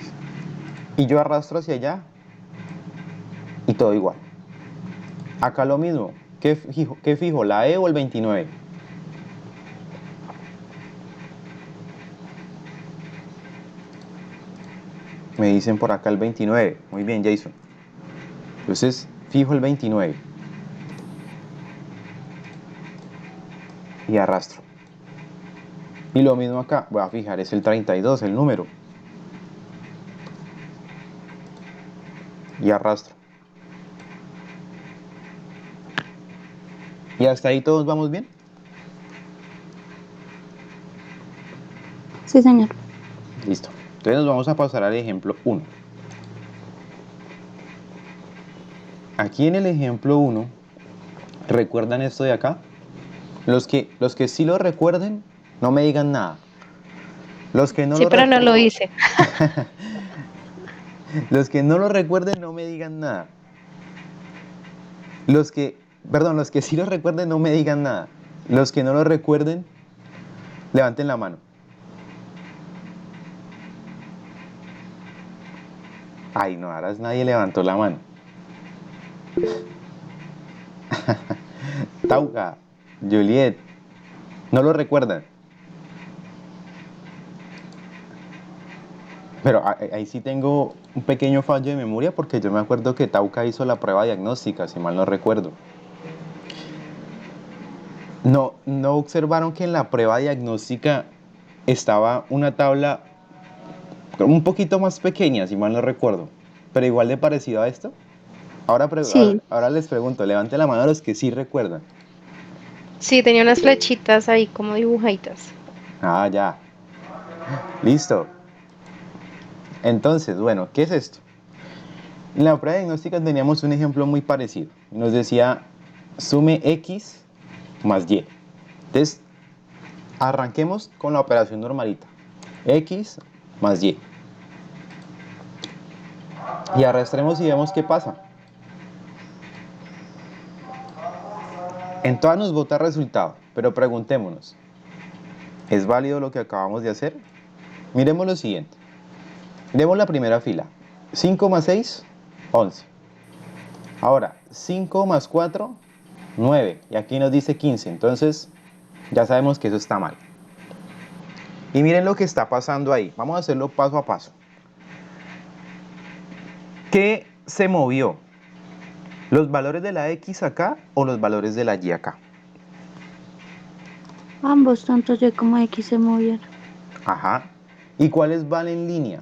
Y yo arrastro hacia allá y todo igual. Acá lo mismo. ¿Qué fijo? ¿La E o el 29? Me dicen por acá el 29. Muy bien, Jason. Entonces, fijo el 29. Y arrastro. Y lo mismo acá. Voy a fijar, es el 32, el número. Y arrastro. ¿Y hasta ahí todos vamos bien? Sí, señor. Listo. Entonces nos vamos a pasar al ejemplo 1. Aquí en el ejemplo 1, ¿recuerdan esto de acá? Los que sí lo recuerden, no me digan nada. Los que no Sí, lo pero no recuerden, lo hice. los que no lo recuerden, no me digan nada. Los que sí lo recuerden, no me digan nada. Los que no lo recuerden, levanten la mano. Ay, no, ahora nadie levantó la mano. Tauca, Juliet, no lo recuerdan. Pero ahí sí tengo un pequeño fallo de memoria porque yo me acuerdo que Tauca hizo la prueba diagnóstica, si mal no recuerdo. No observaron que en la prueba diagnóstica estaba una tabla un poquito más pequeña, si mal no recuerdo, pero igual de parecido a esto. Sí. Ahora les pregunto, levante la mano a los que sí recuerdan. Sí, tenía unas flechitas ahí como dibujaditas. Ah, ya. Listo. Entonces, bueno, ¿qué es esto? En la prueba diagnóstica teníamos un ejemplo muy parecido. Nos decía, sume X más Y. Entonces, arranquemos con la operación normalita. X más Y. Y arrastremos y vemos qué pasa. En todas nos bota resultado, pero preguntémonos, ¿es válido lo que acabamos de hacer? Miremos lo siguiente. Miremos la primera fila. 5 más 6, 11. Ahora, 5 más 4, 9. Y aquí nos dice 15. Entonces, ya sabemos que eso está mal. Y miren lo que está pasando ahí. Vamos a hacerlo paso a paso. ¿Qué se movió? ¿Los valores de la X acá o los valores de la Y acá? Ambos, tanto Y como X, se movieron. Ajá. ¿Y cuáles van en línea?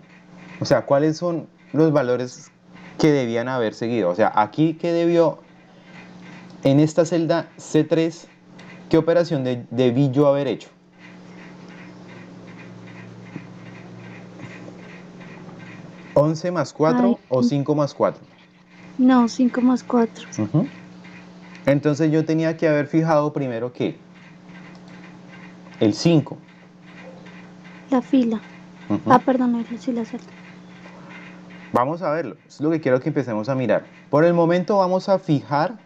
O sea, ¿cuáles son los valores que debían haber seguido? O sea, aquí que debió, en esta celda C3, ¿qué operación debí yo haber hecho? ¿11 más Ay, 4 o 5 más 4? no, 5 más 4. Ujú. Entonces yo tenía que haber fijado primero ¿qué? El 5. La fila. Ujú. Perdón, sí, la celda. Vamos a verlo. Es lo que quiero que empecemos a mirar. Por el momento vamos a fijar,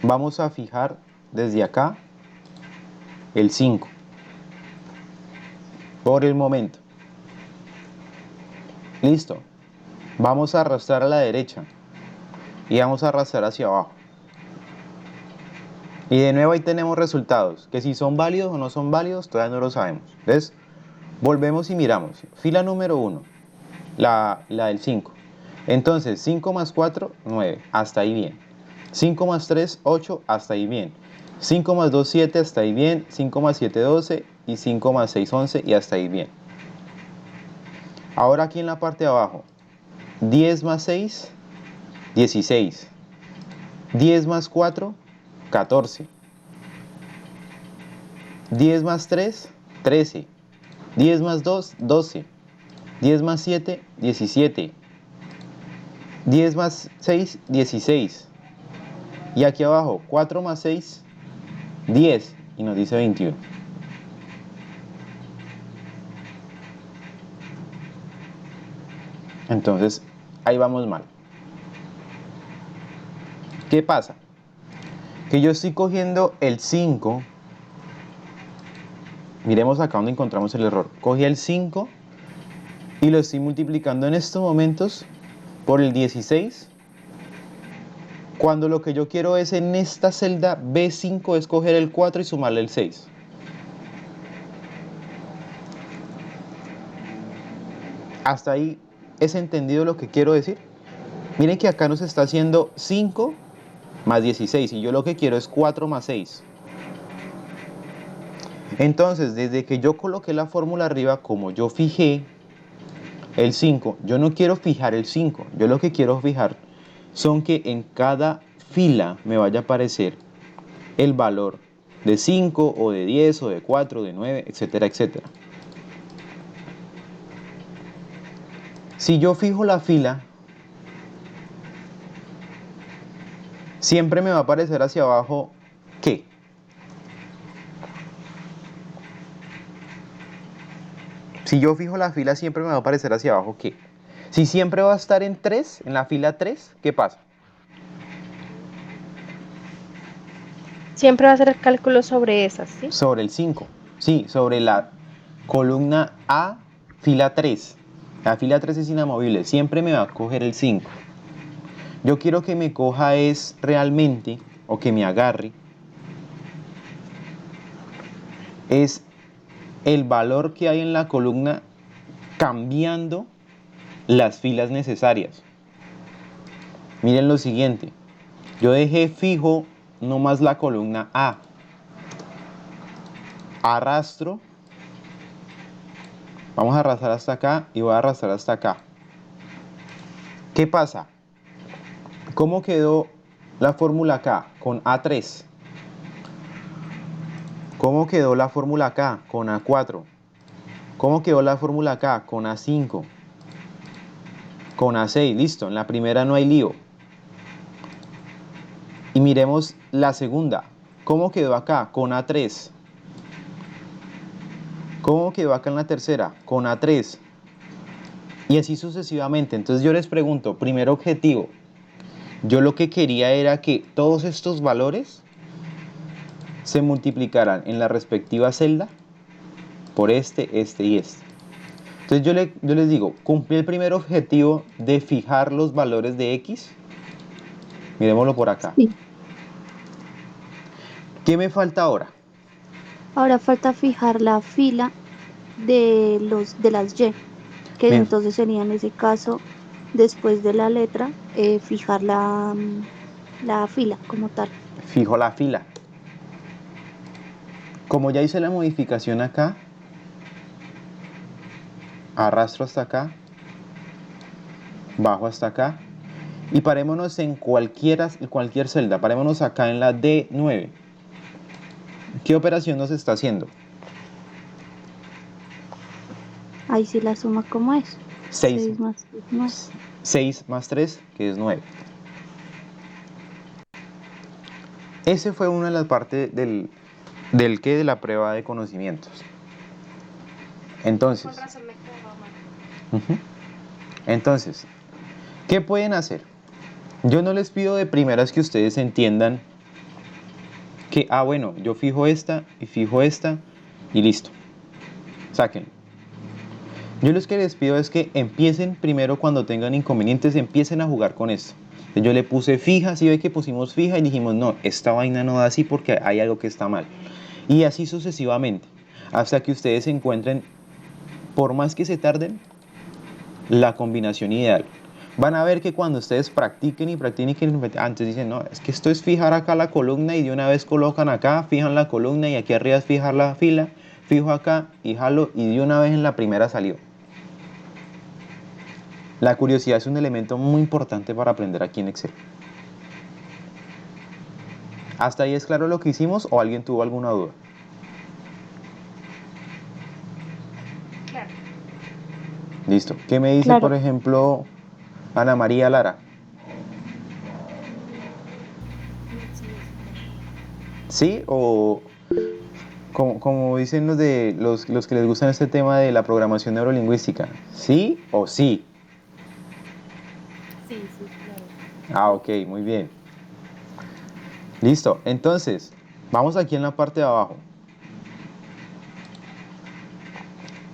vamos a fijar desde acá el 5. Por el momento. Listo. Vamos a arrastrar a la derecha. y vamos a arrastrar hacia abajo. Y de nuevo ahí tenemos resultados, que si son válidos o no son válidos todavía no lo sabemos. Entonces, volvemos y miramos. Fila número 1, la del 5. Entonces, 5 más 4, 9, hasta ahí bien. 5 más 3, 8, hasta ahí bien. 5 más 2, 7, hasta ahí bien. 5 más 7, 12, y 5 más 6, 11, y hasta ahí bien. Ahora aquí en la parte de abajo, 10 más 6, 16. 10 más 4, 14. 10 más 3, 13. 10 más 2, 12. 10 más 7, 17. 10 más 6, 16. Y aquí abajo, 4 más 6, 10. Y nos dice 21. Entonces, ahí vamos mal. ¿Qué pasa? Que yo estoy cogiendo el 5. Miremos acá donde encontramos el error. Cogí el 5 y lo estoy multiplicando en estos momentos por el 16. Cuando lo que yo quiero es en esta celda B5 es coger el 4 y sumarle el 6. ¿Hasta ahí es entendido lo que quiero decir? Miren que acá nos está haciendo 5 más 16 y yo lo que quiero es 4 más 6. Entonces, desde que yo coloqué la fórmula arriba, como yo fijé el 5, yo no quiero fijar el 5, yo lo que quiero fijar son que en cada fila me vaya a aparecer el valor de 5 o de 10 o de 4, de 9, etcétera, etcétera. Si yo fijo la fila, siempre me va a aparecer hacia abajo ¿qué? Si yo fijo la fila, siempre me va a aparecer hacia abajo ¿qué? Si siempre va a estar en 3, en la fila 3, ¿qué pasa? Siempre va a hacer el cálculo sobre esas, ¿sí? Sobre el 5. Sí, sobre la columna A, fila 3. La fila 3 es inamovible, siempre me va a coger el 5. Yo quiero que me coja es realmente, o que me agarre, es el valor que hay en la columna cambiando las filas necesarias. Miren lo siguiente, yo dejé fijo nomás la columna A, arrastro, vamos a arrastrar hasta acá y voy a arrastrar hasta acá. ¿Qué pasa? ¿Cómo quedó la fórmula acá? Con A3. ¿Cómo quedó la fórmula acá? Con A4. ¿Cómo quedó la fórmula acá? Con A5. Con A6. Listo, en la primera no hay lío. Y miremos la segunda. ¿Cómo quedó acá? Con A3. ¿Cómo quedó acá en la tercera? Con A3. Y así sucesivamente. Entonces yo les pregunto, primer objetivo. Yo lo que quería era que todos estos valores se multiplicaran en la respectiva celda por este, este y este. Entonces yo les digo, cumplí el primer objetivo de fijar los valores de X. Miremoslo por acá. Sí. ¿Qué me falta ahora? Ahora falta fijar la fila de las Y, que Bien. entonces sería en ese caso, después de la letra, fijar la fila como tal. Fijo la fila. Como ya hice la modificación acá, arrastro hasta acá, bajo hasta acá, y parémonos en cualquier celda, parémonos acá en la D9. ¿Qué operación nos está haciendo? Ahí sí la suma como es. 6 más 6 más. 6 más 3, que es 9. Ese fue una de las partes de la prueba de conocimientos. Entonces, entonces, ¿qué pueden hacer? Yo no les pido de primeras que ustedes entiendan que, bueno, yo fijo esta y listo. Sáquenlo. Yo lo que les pido es que empiecen primero cuando tengan inconvenientes, empiecen a jugar con esto. Entonces yo le puse fija, si ve que pusimos fija y dijimos, no, esta vaina no da así porque hay algo que está mal. Y así sucesivamente, hasta que ustedes encuentren, por más que se tarden, la combinación ideal. Van a ver que cuando ustedes practiquen y practiquen, antes dicen, no, es que esto es fijar acá la columna y de una vez colocan acá, fijan la columna y aquí arriba es fijar la fila, fijo acá y jalo y de una vez en la primera salió. La curiosidad es un elemento muy importante para aprender aquí en Excel. ¿Hasta ahí es claro lo que hicimos o alguien tuvo alguna duda? Claro. Listo. ¿Qué me dice, Claro. por ejemplo, Ana María Lara? ¿Sí? ¿O como dicen los de los que les gustan este tema de la programación neurolingüística? ¿Sí o sí? Sí, sí, claro. Ah, ok, muy bien. Listo. Entonces, vamos aquí en la parte de abajo.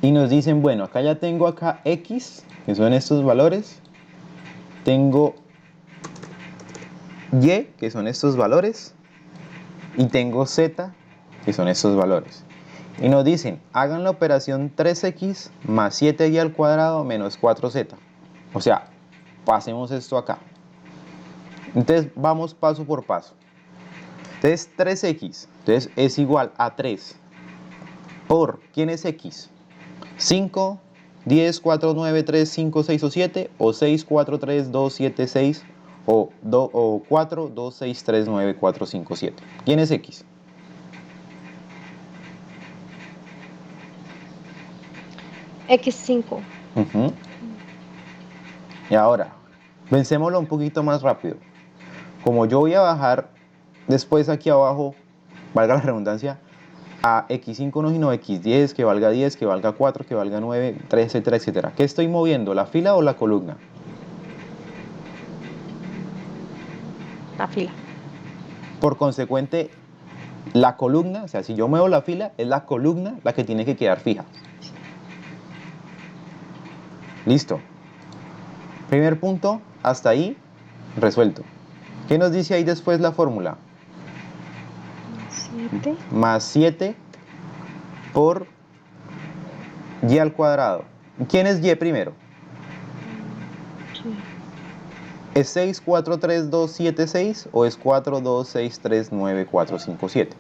Y nos dicen, bueno, acá ya tengo acá X, que son estos valores. Tengo Y, que son estos valores. Y tengo Z, que son estos valores. Y nos dicen, hagan la operación 3x más 7y al cuadrado menos 4z. O sea, pasemos esto acá. Entonces, vamos paso por paso. Entonces, 3x, entonces es igual a 3 por, ¿quién es x? 5, 10, 4, 9, 3, 5, 6 o 7, o 6, 4, 3, 2, 7, 6, o 4, 2, 6, 3, 9, 4, 5, 7. ¿Quién es x? X5. Uh-huh. Y ahora, pensémoslo un poquito más rápido. Como yo voy a bajar después aquí abajo, valga la redundancia, a x5 no sino x10, que valga 10, que valga 4, que valga 9, 3, etcétera, etcétera. ¿Qué estoy moviendo, la fila o la columna? La fila. Por consecuente, la columna, o sea, si yo muevo la fila, es la columna la que tiene que quedar fija. Listo. Primer punto, hasta ahí, resuelto. ¿Qué nos dice ahí después la fórmula? 7. Más 7 por y al cuadrado. ¿Quién es y primero? Sí. ¿Es 6, 4, 3, 2, 7, 6 o es 4, 2, 6, 3, 9, 4, 5, 7?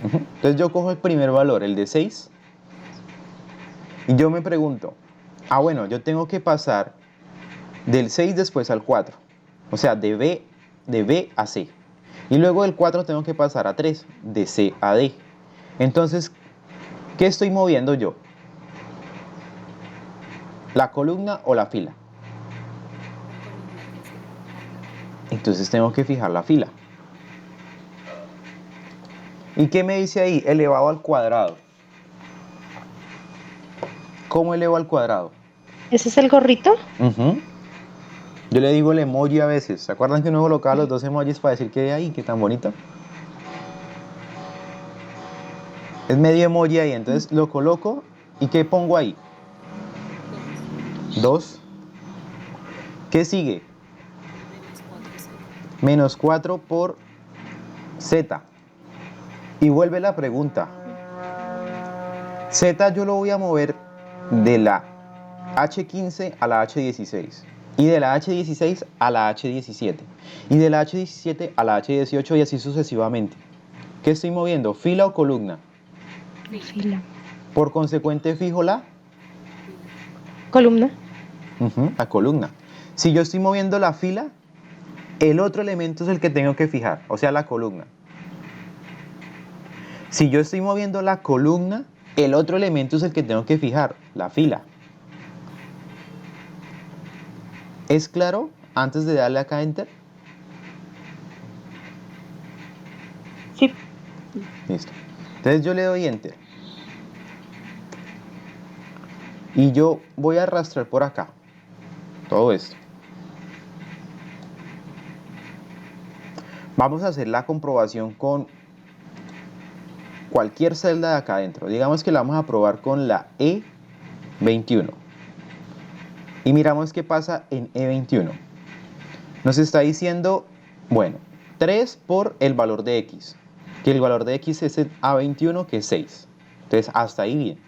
Entonces yo cojo el primer valor, el de 6, y yo me pregunto, bueno, yo tengo que pasar del 6 después al 4, o sea, de B a C. Y luego del 4 tengo que pasar a 3, de C a D. Entonces, ¿qué estoy moviendo yo? ¿La columna o la fila? Entonces tengo que fijar la fila. ¿Y qué me dice ahí? Elevado al cuadrado. ¿Cómo elevo al cuadrado? ¿Ese es el gorrito? Uh-huh. Yo le digo el emoji a veces. ¿Se acuerdan que uno colocaba los dos emojis para decir que ahí, qué tan bonito? Es medio emoji ahí, entonces lo coloco y ¿qué pongo ahí? 2. ¿Qué sigue? Menos 4 por Z. Y vuelve la pregunta. Z yo lo voy a mover de la H15 a la H16. Y de la H16 a la H17. Y de la H17 a la H18 y así sucesivamente. ¿Qué estoy moviendo? ¿Fila o columna? Fila. Por consecuente fijo la Columna. la columna. Si yo estoy moviendo la fila, el otro elemento es el que tengo que fijar, o sea, la columna. Si yo estoy moviendo la columna, el otro elemento es el que tengo que fijar, la fila. ¿Es claro antes de darle acá Enter? Sí. Listo. Entonces yo le doy Enter. Y yo voy a arrastrar por acá todo esto. Vamos a hacer la comprobación con cualquier celda de acá adentro. Digamos que la vamos a probar con la E21. Y miramos qué pasa en E21. Nos está diciendo, bueno, 3 por el valor de X, que el valor de X es el A21, que es 6. Entonces, hasta ahí bien.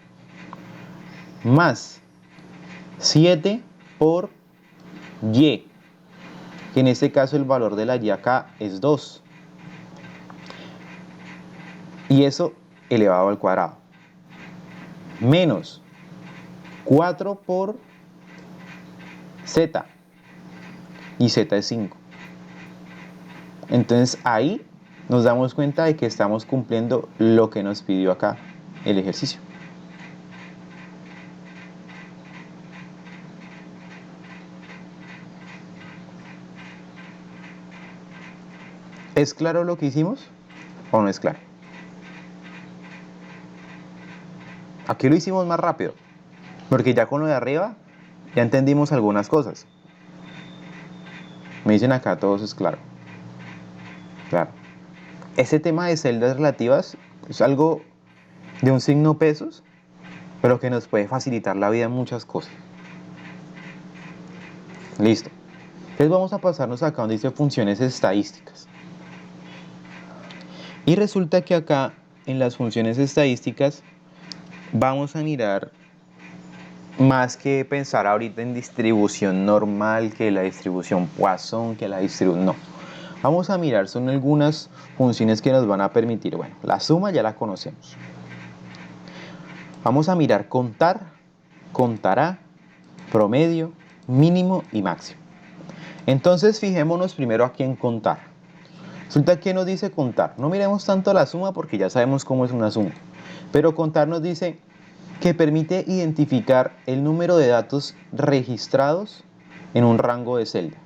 Más 7 por Y, que en este caso el valor de la Y acá es 2. Y eso elevado al cuadrado. Menos 4 por Z. Y Z es 5. Entonces ahí nos damos cuenta de que estamos cumpliendo lo que nos pidió acá el ejercicio. ¿Es claro lo que hicimos o no es claro? Aquí lo hicimos más rápido, porque ya con lo de arriba ya entendimos algunas cosas. Me dicen acá, todos es claro. Claro. Ese tema de celdas relativas es algo de un signo pesos, pero que nos puede facilitar la vida en muchas cosas. Listo. Entonces vamos a pasarnos acá donde dice funciones estadísticas. Y resulta que acá en las funciones estadísticas vamos a mirar, más que pensar ahorita en distribución normal, que la distribución Poisson, que la distribución... No. Vamos a mirar, son algunas funciones que nos van a permitir, bueno, la suma ya la conocemos. Vamos a mirar contar, contará, promedio, mínimo y máximo. Entonces fijémonos primero aquí en contar. Resulta que nos dice contar. No miremos tanto la suma porque ya sabemos cómo es una suma. Pero contar nos dice que permite identificar el número de datos registrados en un rango de celda.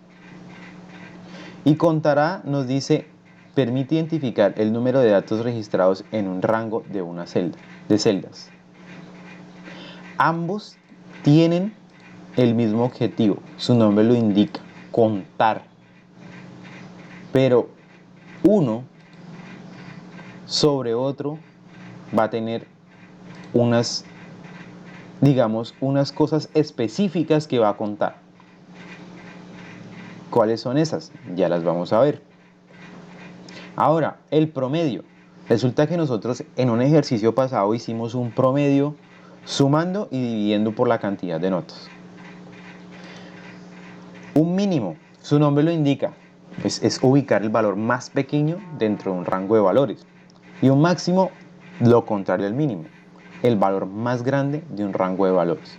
Y contará nos dice permite identificar el número de datos registrados en un rango de una celda, de celdas. Ambos tienen el mismo objetivo, su nombre lo indica, contar. Pero uno sobre otro va a tener unas, digamos, unas cosas específicas que va a contar. ¿Cuáles son esas? Ya las vamos a ver. Ahora, el promedio. Resulta que nosotros en un ejercicio pasado hicimos un promedio sumando y dividiendo por la cantidad de notas. Un mínimo, su nombre lo indica, es ubicar el valor más pequeño dentro de un rango de valores. Y un máximo, lo contrario al mínimo, el valor más grande de un rango de valores.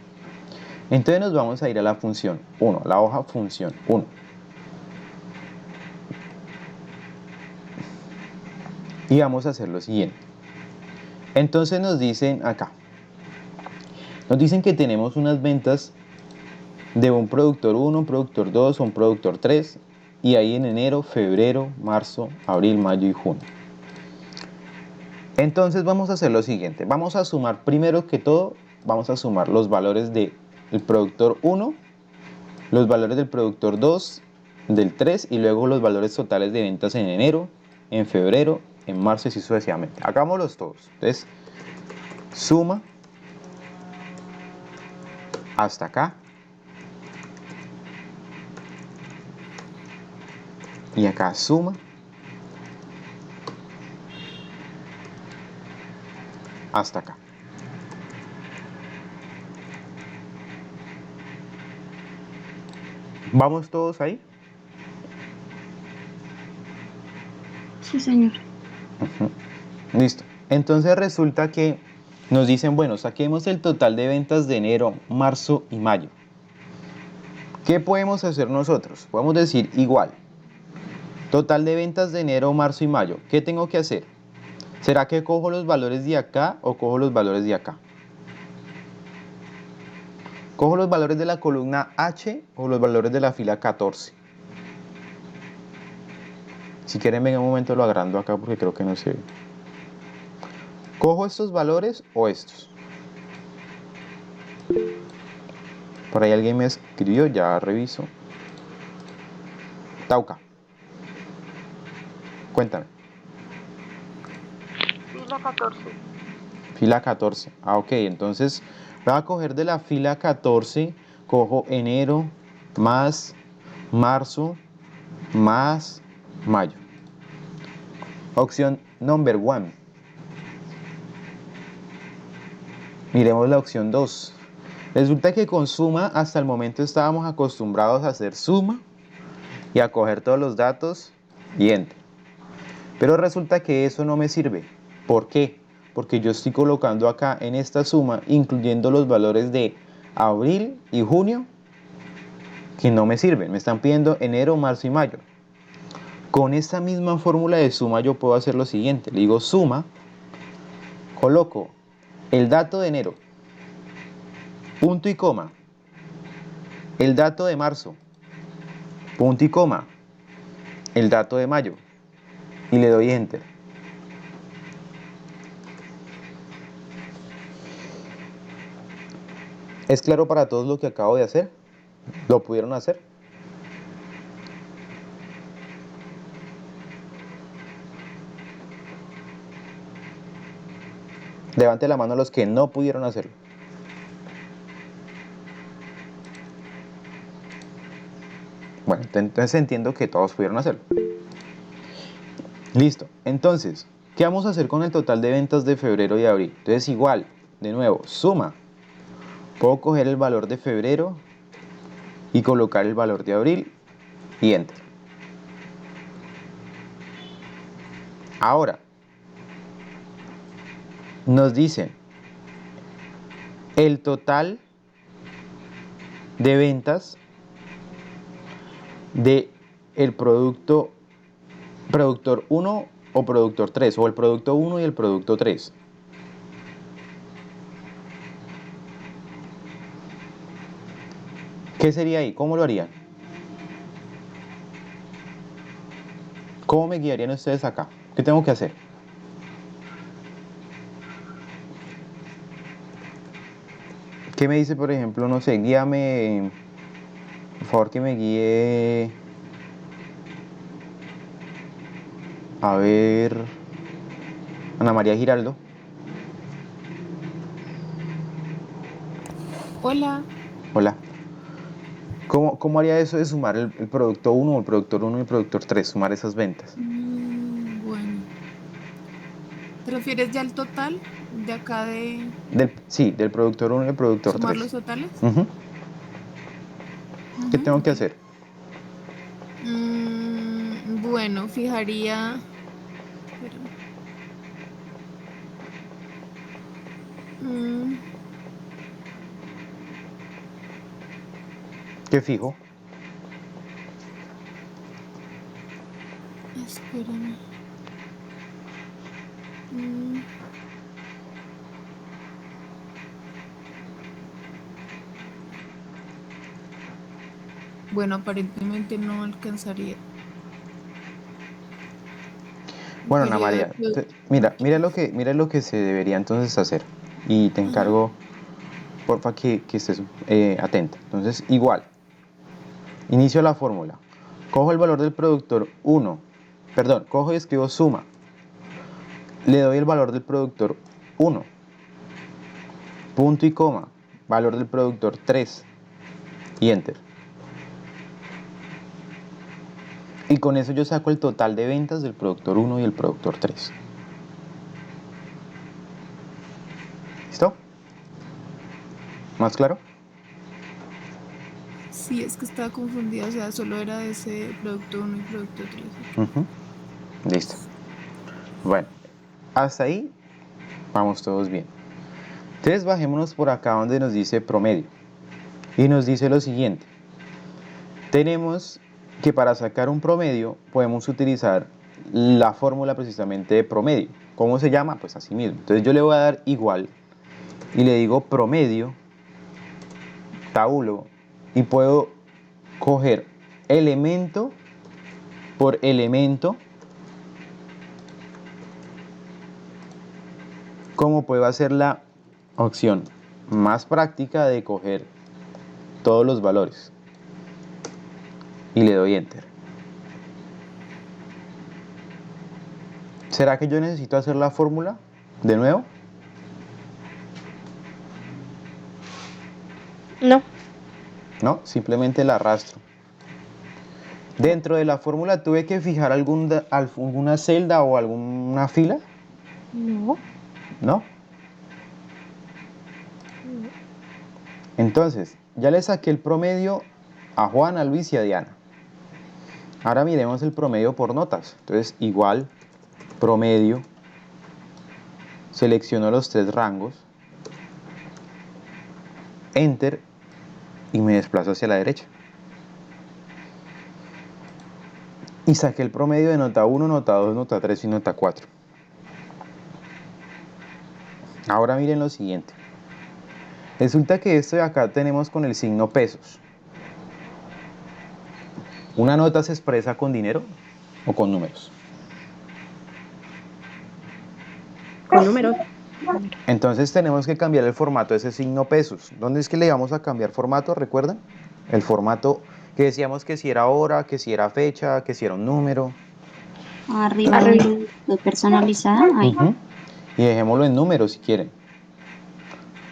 Entonces nos vamos a ir a la función 1, la hoja función 1. Y vamos a hacer lo siguiente. Entonces nos dicen acá, nos dicen que tenemos unas ventas de un productor 1, un productor 2, un productor 3, y ahí en enero, febrero, marzo, abril, mayo y junio. Entonces vamos a hacer lo siguiente, vamos a sumar primero que todo, vamos a sumar los valores del productor 1, los valores del productor 2, del 3 y luego los valores totales de ventas en enero, en febrero, en marzo y así sucesivamente. Hagámoslos todos. Entonces, suma hasta acá. Y acá suma hasta acá. ¿Vamos todos ahí? Sí, señor. Listo. Entonces resulta que nos dicen, bueno, saquemos el total de ventas de enero, marzo y mayo. ¿Qué podemos hacer nosotros? Podemos decir igual. Total de ventas de enero, marzo y mayo. ¿Qué tengo que hacer? ¿Será que cojo los valores de acá o cojo los valores de acá? ¿Cojo los valores de la columna H o los valores de la fila 14? Si quieren, venga un momento, lo agrando acá porque creo que no se ve. ¿Cojo estos valores o estos? Por ahí alguien me escribió, ya reviso. Tauca. Cuéntame. Fila 14. Fila 14. Ah, ok. Entonces voy a coger de la fila 14 cojo enero más marzo más mayo. Opción number 1. Miremos la opción 2. Resulta que con suma hasta el momento estábamos acostumbrados a hacer suma y a coger todos los datos y enter. Pero resulta que eso no me sirve. ¿Por qué? Porque yo estoy colocando acá en esta suma, incluyendo los valores de abril y junio, que no me sirven. Me están pidiendo enero, marzo y mayo. Con esta misma fórmula de suma yo puedo hacer lo siguiente. Le digo suma, coloco el dato de enero, punto y coma, el dato de marzo, punto y coma, el dato de mayo, y le doy enter. ¿Es claro para todos lo que acabo de hacer? ¿Lo pudieron hacer? Levante la mano los que no pudieron hacerlo. Bueno, entonces entiendo que todos pudieron hacerlo. Listo. Entonces, ¿qué vamos a hacer con el total de ventas de febrero y abril? Entonces igual, de nuevo, suma. Puedo coger el valor de febrero y colocar el valor de abril y enter. Ahora, nos dicen el total de ventas de el productor 1 o productor 3, o el producto 1 y el producto 3. ¿Qué sería ahí? ¿Cómo lo harían? ¿Cómo me guiarían ustedes acá? ¿Qué tengo que hacer? ¿Qué me dice, por ejemplo? No sé, guíame, por favor, que me guíe. A ver, Ana María Giraldo. Hola. Hola. ¿Cómo haría eso de sumar el producto 1 o el productor 1 y el productor 3? Sumar esas ventas. Bueno. ¿Te refieres ya al total de acá de Sí, del productor 1 y el productor sumar 3. los totales? ¿Qué tengo que Ok. hacer? Bueno, fijaría. Espérame. ¿Qué fijo? Espérame. Bueno, aparentemente no alcanzaría. Bueno, Ana Sería María, mira lo que se debería entonces hacer. Y te encargo, porfa, que estés atenta. Entonces, igual, inicio la fórmula. Cojo el valor del productor 1. Perdón, cojo y escribo suma. Le doy el valor del productor 1. Punto y coma. Valor del productor 3. Y enter. Y con eso yo saco el total de ventas del productor 1 y el productor 3. ¿Listo? ¿Más claro? Sí, es que estaba confundida, o sea, solo era ese producto 1 y producto 3. Listo. Bueno, hasta ahí vamos todos bien. Entonces bajémonos por acá donde nos dice promedio. Y nos dice lo siguiente. Tenemos que para sacar un promedio podemos utilizar la fórmula precisamente de promedio. ¿Cómo se llama? Pues así mismo. Entonces yo le voy a dar igual y le digo promedio, tabulo, y puedo coger elemento por elemento, como puedo hacer la opción más práctica de coger todos los valores. Y le doy enter. ¿Será que yo necesito hacer la fórmula de nuevo? No. No, simplemente la arrastro. Dentro de la fórmula tuve que fijar alguna celda o alguna fila, No, ¿no? no. Entonces, ya le saqué el promedio a Juan, a Luis y a Diana. Ahora miremos el promedio por notas. Entonces, igual, promedio, selecciono los 3 rangos, Enter y me desplazo hacia la derecha. Y saqué el promedio de nota 1, nota 2, nota 3 y nota 4. Ahora miren lo siguiente. Resulta que esto de acá tenemos con el signo pesos. ¿Una nota se expresa con dinero o con números? Con números. Entonces tenemos que cambiar el formato de ese signo pesos. ¿Dónde es que le vamos a cambiar formato? ¿Recuerdan? El formato que decíamos que si era hora, que si era fecha, que si era un número. Arriba donde de personalizada, ahí. Ujú. Y dejémoslo en números si quieren.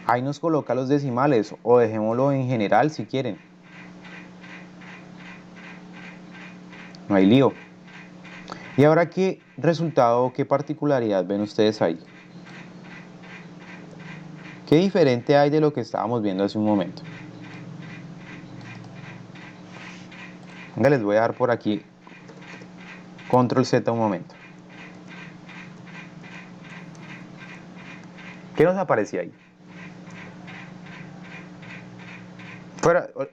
Ahí nos coloca los decimales o dejémoslo en general si quieren. No hay lío. ¿Y ahora qué resultado, qué particularidad ven ustedes ahí? ¿Qué diferente hay de lo que estábamos viendo hace un momento? Venga, les voy a dar por aquí Control Z un momento. ¿Qué nos aparece ahí?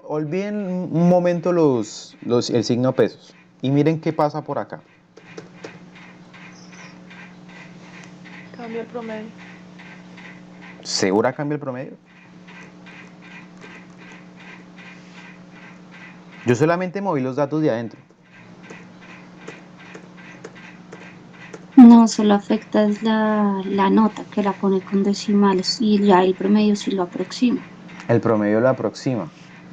Olviden un momento el signo pesos y miren qué pasa por acá. Cambio el promedio. ¿Segura cambia el promedio? Yo solamente moví los datos de adentro. No, solo afecta es la nota que la pone con decimales y ya el promedio sí lo aproxima. El promedio lo aproxima.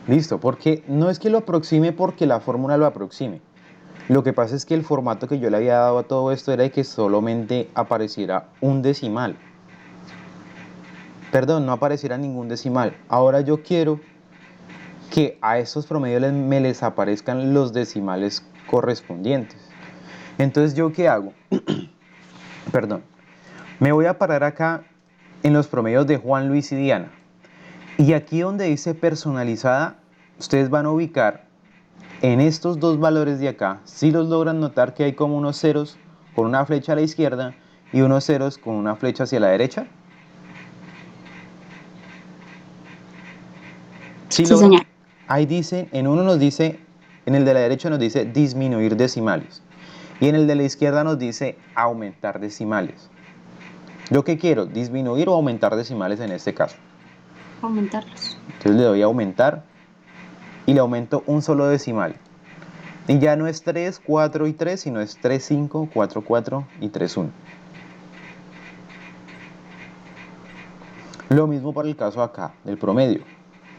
Listo, porque no es que lo aproxime porque la fórmula lo aproxime. Lo que pasa es que el formato que yo le había dado a todo esto era de que solamente apareciera un decimal. Perdón, no apareciera ningún decimal. Ahora yo quiero que a estos promedios me les aparezcan los decimales correspondientes. Entonces, ¿yo qué hago? Perdón. Me voy a parar acá en los promedios de Juan, Luis y Diana. Y aquí donde dice personalizada, ustedes van a ubicar en estos dos valores de acá, si los logran notar que hay como unos ceros con una flecha a la izquierda y unos ceros con una flecha hacia la derecha. Si Sí, logran, señor. ahí dice, en uno nos dice, en el de la derecha nos dice disminuir decimales y en el de la izquierda nos dice aumentar decimales. ¿Yo qué quiero? ¿Disminuir o aumentar decimales en este caso? Aumentarlos. Entonces le doy a aumentar y le aumento un solo decimal. Y ya no es 3, 4 y 3, sino es 3, 5, 4, 4 y 3, 1. Lo mismo para el caso acá, del promedio.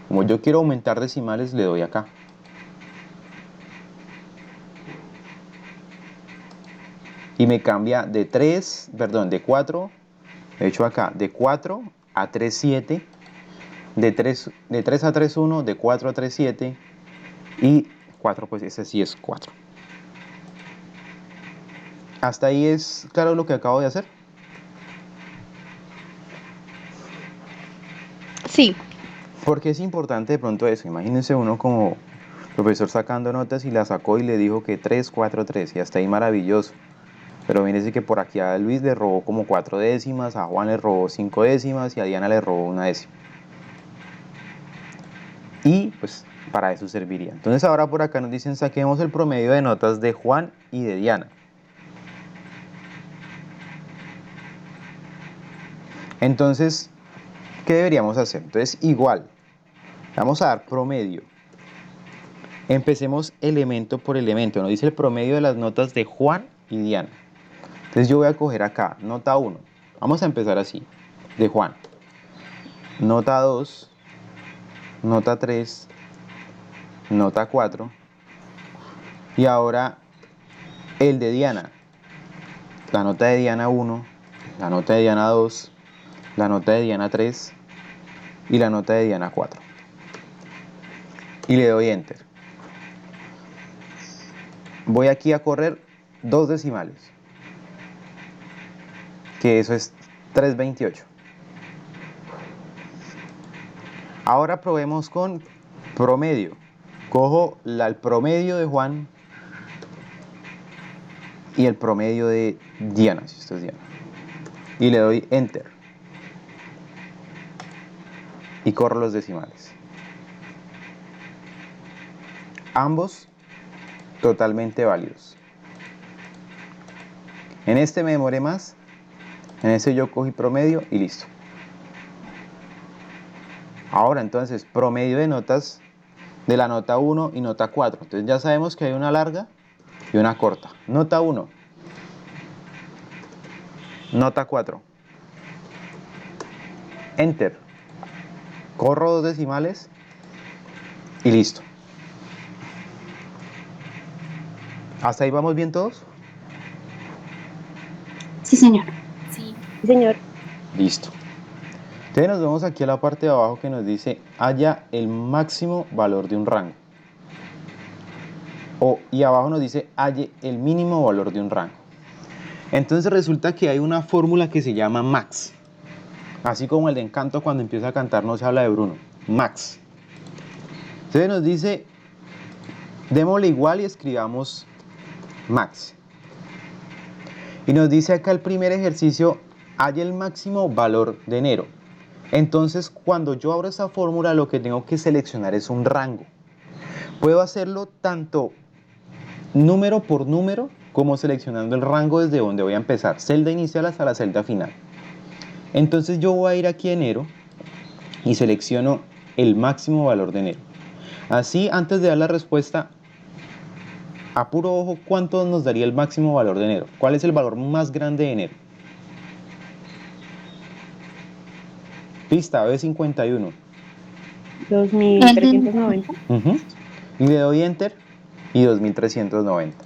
Como yo quiero aumentar decimales, le doy acá. Y me cambia de 4, de hecho acá, de 4 a 3, 7, de 3 a 3, 1, de 4 a 3, 7, y 4, pues ese sí es 4. ¿Hasta ahí es claro lo que acabo de hacer? Sí. Porque es importante de pronto eso. Imagínense uno como profesor sacando notas y la sacó y le dijo que 3, 4, 3 y hasta ahí maravilloso. Pero mírese que por aquí a Luis le robó como 4 décimas, a Juan le robó 5 décimas y a Diana le robó 1 décima. Y pues para eso serviría. Entonces ahora por acá nos dicen saquemos el promedio de notas de Juan y de Diana. Entonces, ¿qué deberíamos hacer? Entonces igual, vamos a dar promedio. Empecemos elemento por elemento. Nos dice el promedio de las notas de Juan y Diana. Entonces yo voy a coger acá, nota 1. Vamos a empezar así, de Juan. Nota 2, nota 3, nota 4. Y ahora el de Diana. La nota de Diana 1, la nota de Diana 2, la nota de Diana 3 y la nota de Diana 4. y le doy Enter. Voy aquí a correr 2 decimales, que eso es 328. Ahora probemos con promedio. Cojo el promedio de Juan y el promedio de Diana, si esto es Diana, y le doy Enter. Y corro los decimales. Ambos totalmente válidos. En este me demoré más, en ese yo cogí promedio y listo. Ahora entonces, promedio de notas de la nota 1 y nota 4. Entonces ya sabemos que hay una larga y una corta. Nota 1. Nota 4. Enter. Corro 2 decimales y listo. ¿Hasta ahí vamos bien todos? Sí, señor. Sí. Sí, señor. Listo. Entonces nos vemos aquí a la parte de abajo que nos dice halla el máximo valor de un rango. Y abajo nos dice halle el mínimo valor de un rango. Entonces resulta que hay una fórmula que se llama max. Así como el de Encanto cuando empieza a cantar no se habla de Bruno. Max. Entonces nos dice, démosle igual y escribamos max. Y nos dice acá el primer ejercicio, halla el máximo valor de enero. Entonces, cuando yo abro esa fórmula, lo que tengo que seleccionar es un rango. Puedo hacerlo tanto número por número, como seleccionando el rango desde donde voy a empezar, celda inicial hasta la celda final. Entonces yo voy a ir aquí a enero y selecciono el máximo valor de enero. Así, antes de dar la respuesta, a puro ojo, ¿cuánto nos daría el máximo valor de enero? ¿Cuál es el valor más grande de enero? Pista, B51. 2390. Y le doy Enter y 2390.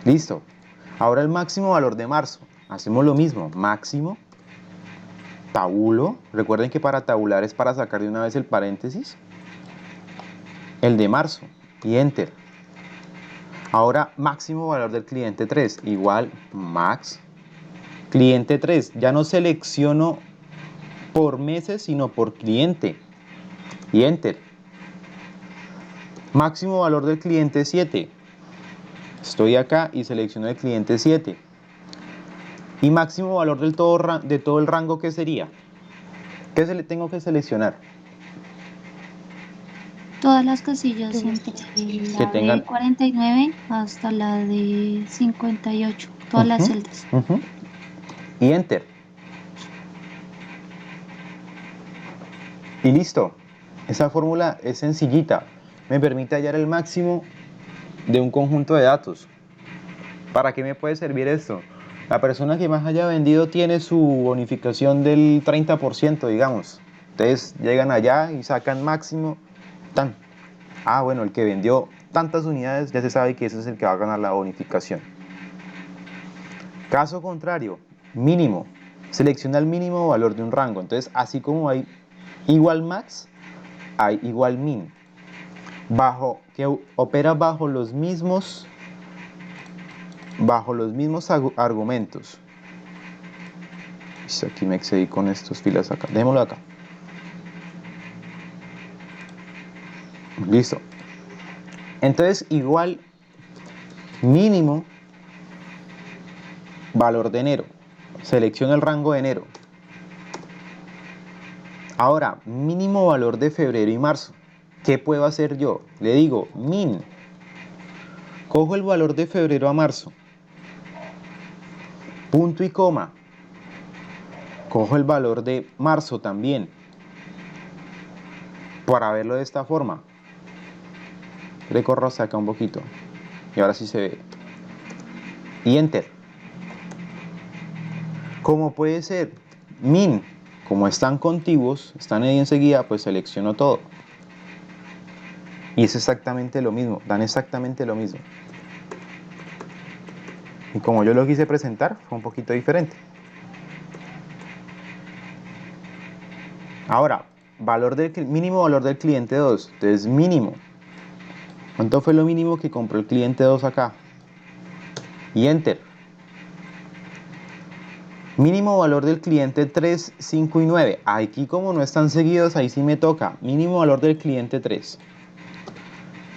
Listo. Ahora el máximo valor de marzo. Hacemos lo mismo. Máximo. Tabulo. Recuerden que para tabular es para sacar de una vez el paréntesis. El de marzo. Y Enter. Ahora máximo valor del cliente 3. Igual max. Cliente 3. Ya no selecciono por meses, sino por cliente. Y Enter. Máximo valor del cliente 7. Estoy acá y selecciono el cliente 7. Y máximo valor de todo el rango, ¿qué sería? ¿Qué se le tengo que seleccionar? Todas las casillas Ujú. entre Que la de tengan... 49 hasta la de 58. Todas las celdas. Y Enter. Y listo. Esa fórmula es sencillita. Me permite hallar el máximo de un conjunto de datos. ¿Para qué me puede servir esto? La persona que más haya vendido tiene su bonificación del 30%, digamos. Entonces llegan allá y sacan máximo. Tan. Ah, bueno, el que vendió tantas unidades ya se sabe que ese es el que va a ganar la bonificación. Caso contrario, mínimo. Selecciona el mínimo valor de un rango. Entonces, así como hay igual max, hay igual min. Que opera bajo los mismos argumentos. Aquí me excedí con estos filas acá. Dejémoslo acá. Listo. Entonces, igual mínimo valor de enero. Selecciono el rango de enero. Ahora, mínimo valor de febrero y marzo. ¿Qué puedo hacer yo? Le digo min. Cojo el valor de febrero a marzo. Punto y coma. Cojo el valor de marzo también. Para verlo de esta forma. Le corro hasta acá un poquito. Y ahora sí se ve. Y Enter. ¿Cómo puede ser? Min. Como están contiguos, están ahí enseguida, pues selecciono todo. Y es exactamente lo mismo. Dan exactamente lo mismo. Y como yo lo quise presentar, fue un poquito diferente. Ahora, mínimo valor del cliente 2. Entonces, mínimo. ¿Cuánto fue lo mínimo que compró el cliente 2 acá? Y enter. Mínimo valor del cliente 3, 5 y 9. Aquí como no están seguidos, ahí sí me toca. Mínimo valor del cliente 3.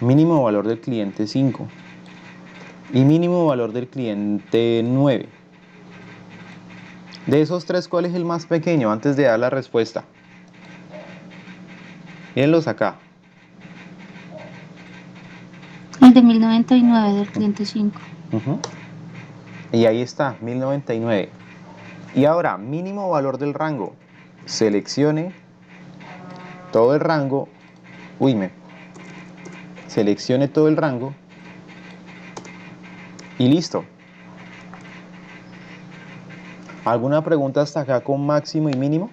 Mínimo valor del cliente 5. Y mínimo valor del cliente 9. De esos tres, ¿cuál es el más pequeño antes de dar la respuesta? Mírenlos acá. El de 1099 del cliente 5. Y ahí está, 1099. Y ahora, mínimo valor del rango. Seleccione todo el rango. Seleccione todo el rango. Y listo. ¿Alguna pregunta hasta acá con máximo y mínimo?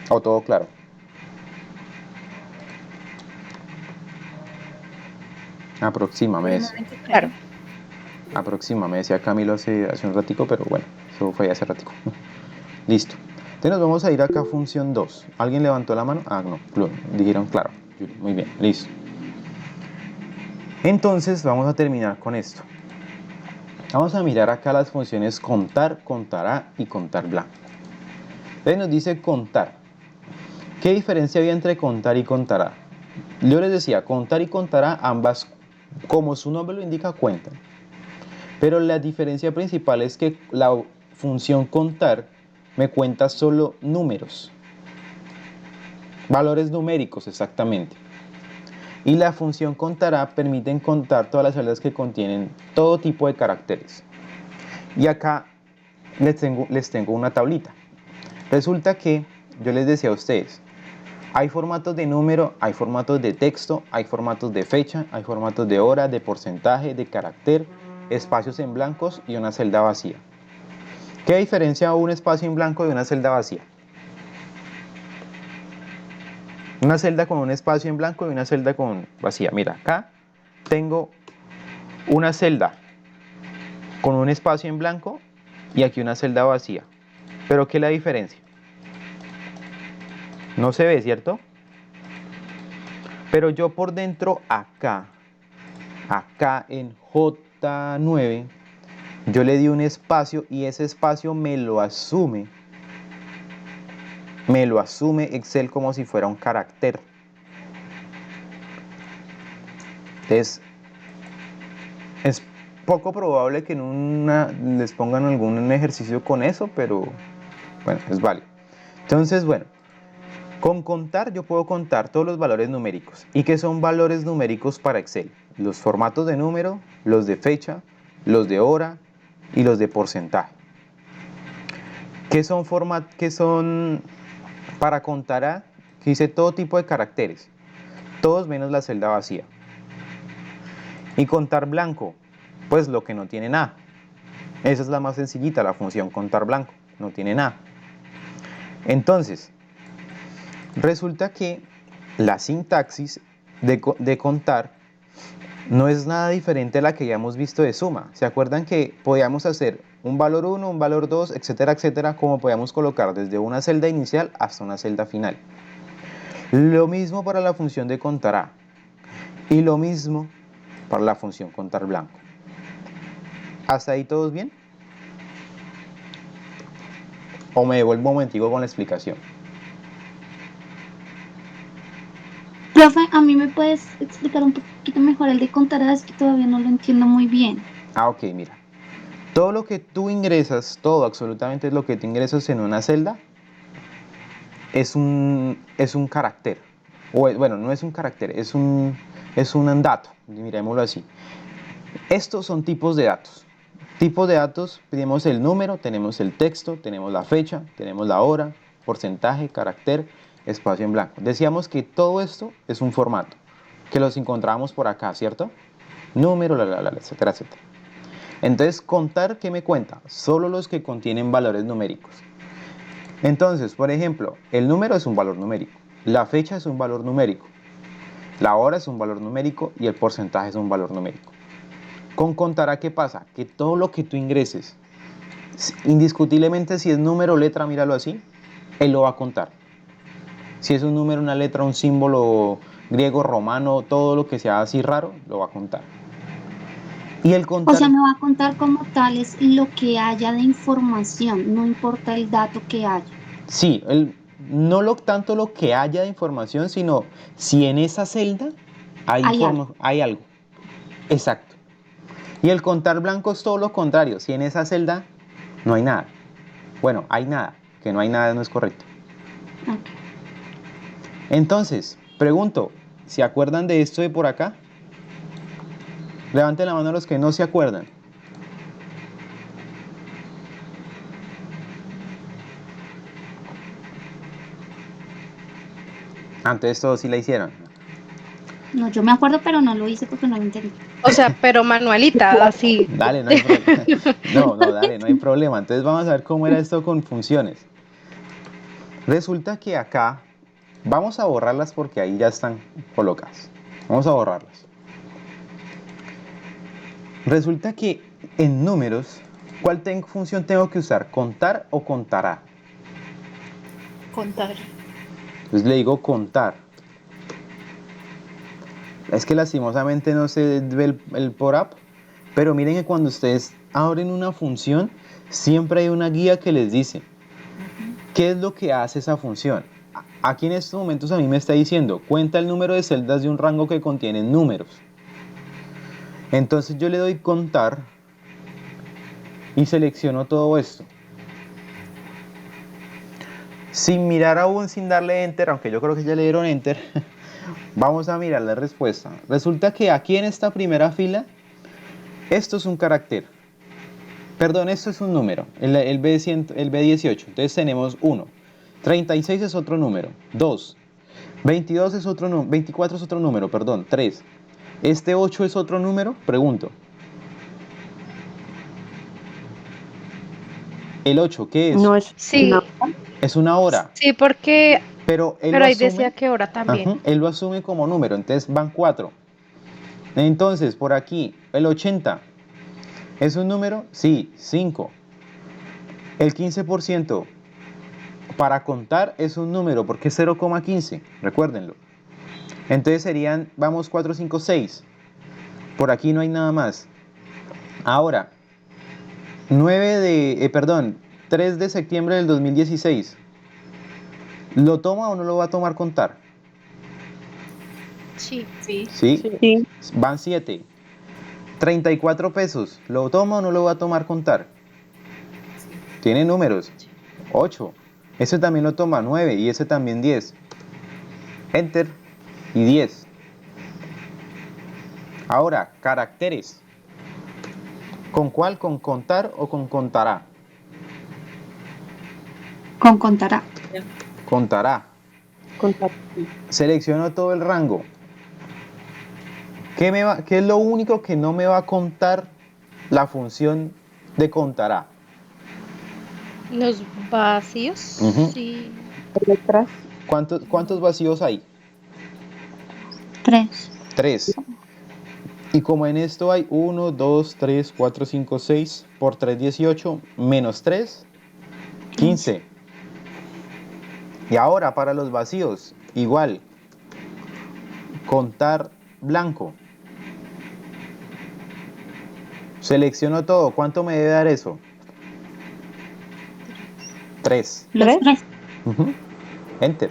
¿O todo claro? Aproxímame, Claro. aproxímame, decía Camilo hace un ratico, pero bueno, eso fue hace ratico. Listo. Entonces nos vamos a ir acá a función 2. ¿Alguien levantó la mano? Ah, no, dijeron claro. Muy bien, listo. Entonces vamos a terminar con esto. Vamos a mirar acá las funciones contar, contará y contar blanco. Entonces nos dice contar. ¿Qué diferencia había entre contar y contará? Yo les decía, contar y contará, ambas, como su nombre lo indica, cuentan. Pero la diferencia principal es que la función contar me cuenta solo números. Valores numéricos, exactamente. Y la función contará permite contar todas las celdas que contienen todo tipo de caracteres. Y acá les tengo una tablita. Resulta que yo les decía a ustedes, hay formatos de número, hay formatos de texto, hay formatos de fecha, hay formatos de hora, de porcentaje, de carácter, espacios en blancos y una celda vacía. ¿Qué diferencia un espacio en blanco de una celda vacía? Una celda con un espacio en blanco y una celda con vacía. Mira, acá tengo una celda con un espacio en blanco y aquí una celda vacía. ¿Pero qué es la diferencia? No se ve, ¿cierto? Pero yo por dentro acá en J9, yo le di un espacio y ese espacio me lo asume Excel como si fuera un carácter. Entonces, es poco probable que les pongan algún ejercicio con eso, pero bueno, es válido. Entonces, bueno, con contar yo puedo contar todos los valores numéricos. ¿Y qué son valores numéricos para Excel? Los formatos de número, los de fecha, los de hora y los de porcentaje. ¿Qué son para contar que dice todo tipo de caracteres? Todos menos la celda vacía. Y contar blanco, pues lo que no tiene nada. Esa es la más sencillita, la función contar blanco, no tiene nada. Entonces, resulta que la sintaxis de contar no es nada diferente a la que ya hemos visto de suma. ¿Se acuerdan que podíamos hacer un valor 1, un valor 2, etcétera, etcétera, como podíamos colocar desde una celda inicial hasta una celda final? Lo mismo para la función de contará y lo mismo para la función contar blanco. ¿Hasta ahí todos bien? ¿O me devuelvo un momentico con la explicación? Profe, ¿a mí me puedes explicar un poquito mejor el de contarás? Es que todavía no lo entiendo muy bien. Ah, ok, mira. Todo lo que tú ingresas, todo, absolutamente lo que tú ingresas en una celda, es un carácter. Bueno, no es un carácter, es un dato, miremoslo así. Estos son tipos de datos. Tipos de datos, tenemos el número, tenemos el texto, tenemos la fecha, tenemos la hora, porcentaje, carácter, espacio en blanco. Decíamos que todo esto es un formato, que los encontramos por acá, ¿cierto? Número, etcétera, etcétera. Entonces, contar, ¿qué me cuenta? Solo los que contienen valores numéricos. Entonces, por ejemplo, el número es un valor numérico, la fecha es un valor numérico, la hora es un valor numérico y el porcentaje es un valor numérico. Con contará, ¿qué pasa? Que todo lo que tú ingreses Indiscutiblemente, si es número o letra, míralo así, él lo va a contar. Si es un número, una letra, un símbolo griego, romano, todo lo que sea así raro, lo va a contar. Y el O contar, sea, me va a contar como tal es lo que haya de información, no importa el dato que haya. sí, no tanto lo que haya de información, sino si en esa celda Hay algo. hay algo. Exacto. Y el contar blanco es todo lo contrario. Si en esa celda no hay nada. Bueno, hay nada. Que no hay nada no es correcto. Ok. Entonces, pregunto, ¿se acuerdan de esto de por acá? Levanten la mano los que no se acuerdan. Antes todos sí la hicieron. No, yo me acuerdo, pero no lo hice porque no lo entendí. O sea, pero manualita, así. Dale, no hay problema. No, dale, no hay problema. Entonces vamos a ver cómo era esto con funciones. Resulta que acá vamos a borrarlas porque ahí ya están colocadas. Vamos a borrarlas. Resulta que en números, ¿cuál función tengo que usar? ¿Contar o contará? Contar. Entonces le digo contar. Es que lastimosamente no se ve el por-up, pero miren que cuando ustedes abren una función, siempre hay una guía que les dice qué es lo que hace esa función. Aquí en estos momentos a mí me está diciendo, cuenta el número de celdas de un rango que contiene números. Entonces yo le doy contar y selecciono todo esto. Sin mirar aún, sin darle enter, aunque yo creo que ya le dieron enter, vamos a mirar la respuesta. Resulta que aquí en esta primera fila, esto es un carácter. Perdón, esto es un número, el B100, el B18. Entonces tenemos 1. 36 es otro número. 2. 22 es otro número. 24 es otro número, perdón. 3. ¿Este 8 es otro número? Pregunto. ¿El 8 qué es? No es Sí, una. Es una hora. sí, porque, Pero él pero lo ahí asume. decía que hora también. Ajá, él lo asume como número, entonces van 4. Entonces, por aquí, el 80. ¿Es un número? Sí, 5. El 15% para contar es un número porque es 0,15, recuérdenlo. Entonces serían, vamos, 4, 5, 6. Por aquí no hay nada más. Ahora, 3 de septiembre del 2016. ¿Lo toma o no lo va a tomar contar? Sí. Sí. Sí. Sí, Van 7. 34 pesos. ¿Lo toma o no lo va a tomar contar? Tiene números. 8. Ese también lo toma 9 y ese también 10. Enter y 10. Ahora, caracteres. ¿Con cuál? ¿Con contar o con contará? Con contará. Contará. contar. Selecciono todo el rango. ¿Qué es lo único que no me va a contar la función de contará? Los vacíos. Ujú. Sí. Letras. ¿Cuántos vacíos hay? 3. 3. Y como en esto hay 1, 2, 3, 4, 5, 6, por 3, 18, menos 3, 15. Y ahora para los vacíos, igual, contar blanco. Selecciono todo, ¿cuánto me debe dar eso? 3. Los ¿Tres? 3. Enter.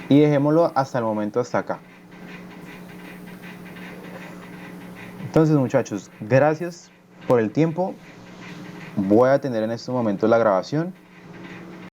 Y dejémoslo hasta el momento hasta acá. Entonces, muchachos, gracias por el tiempo. Voy a tener en este momento la grabación.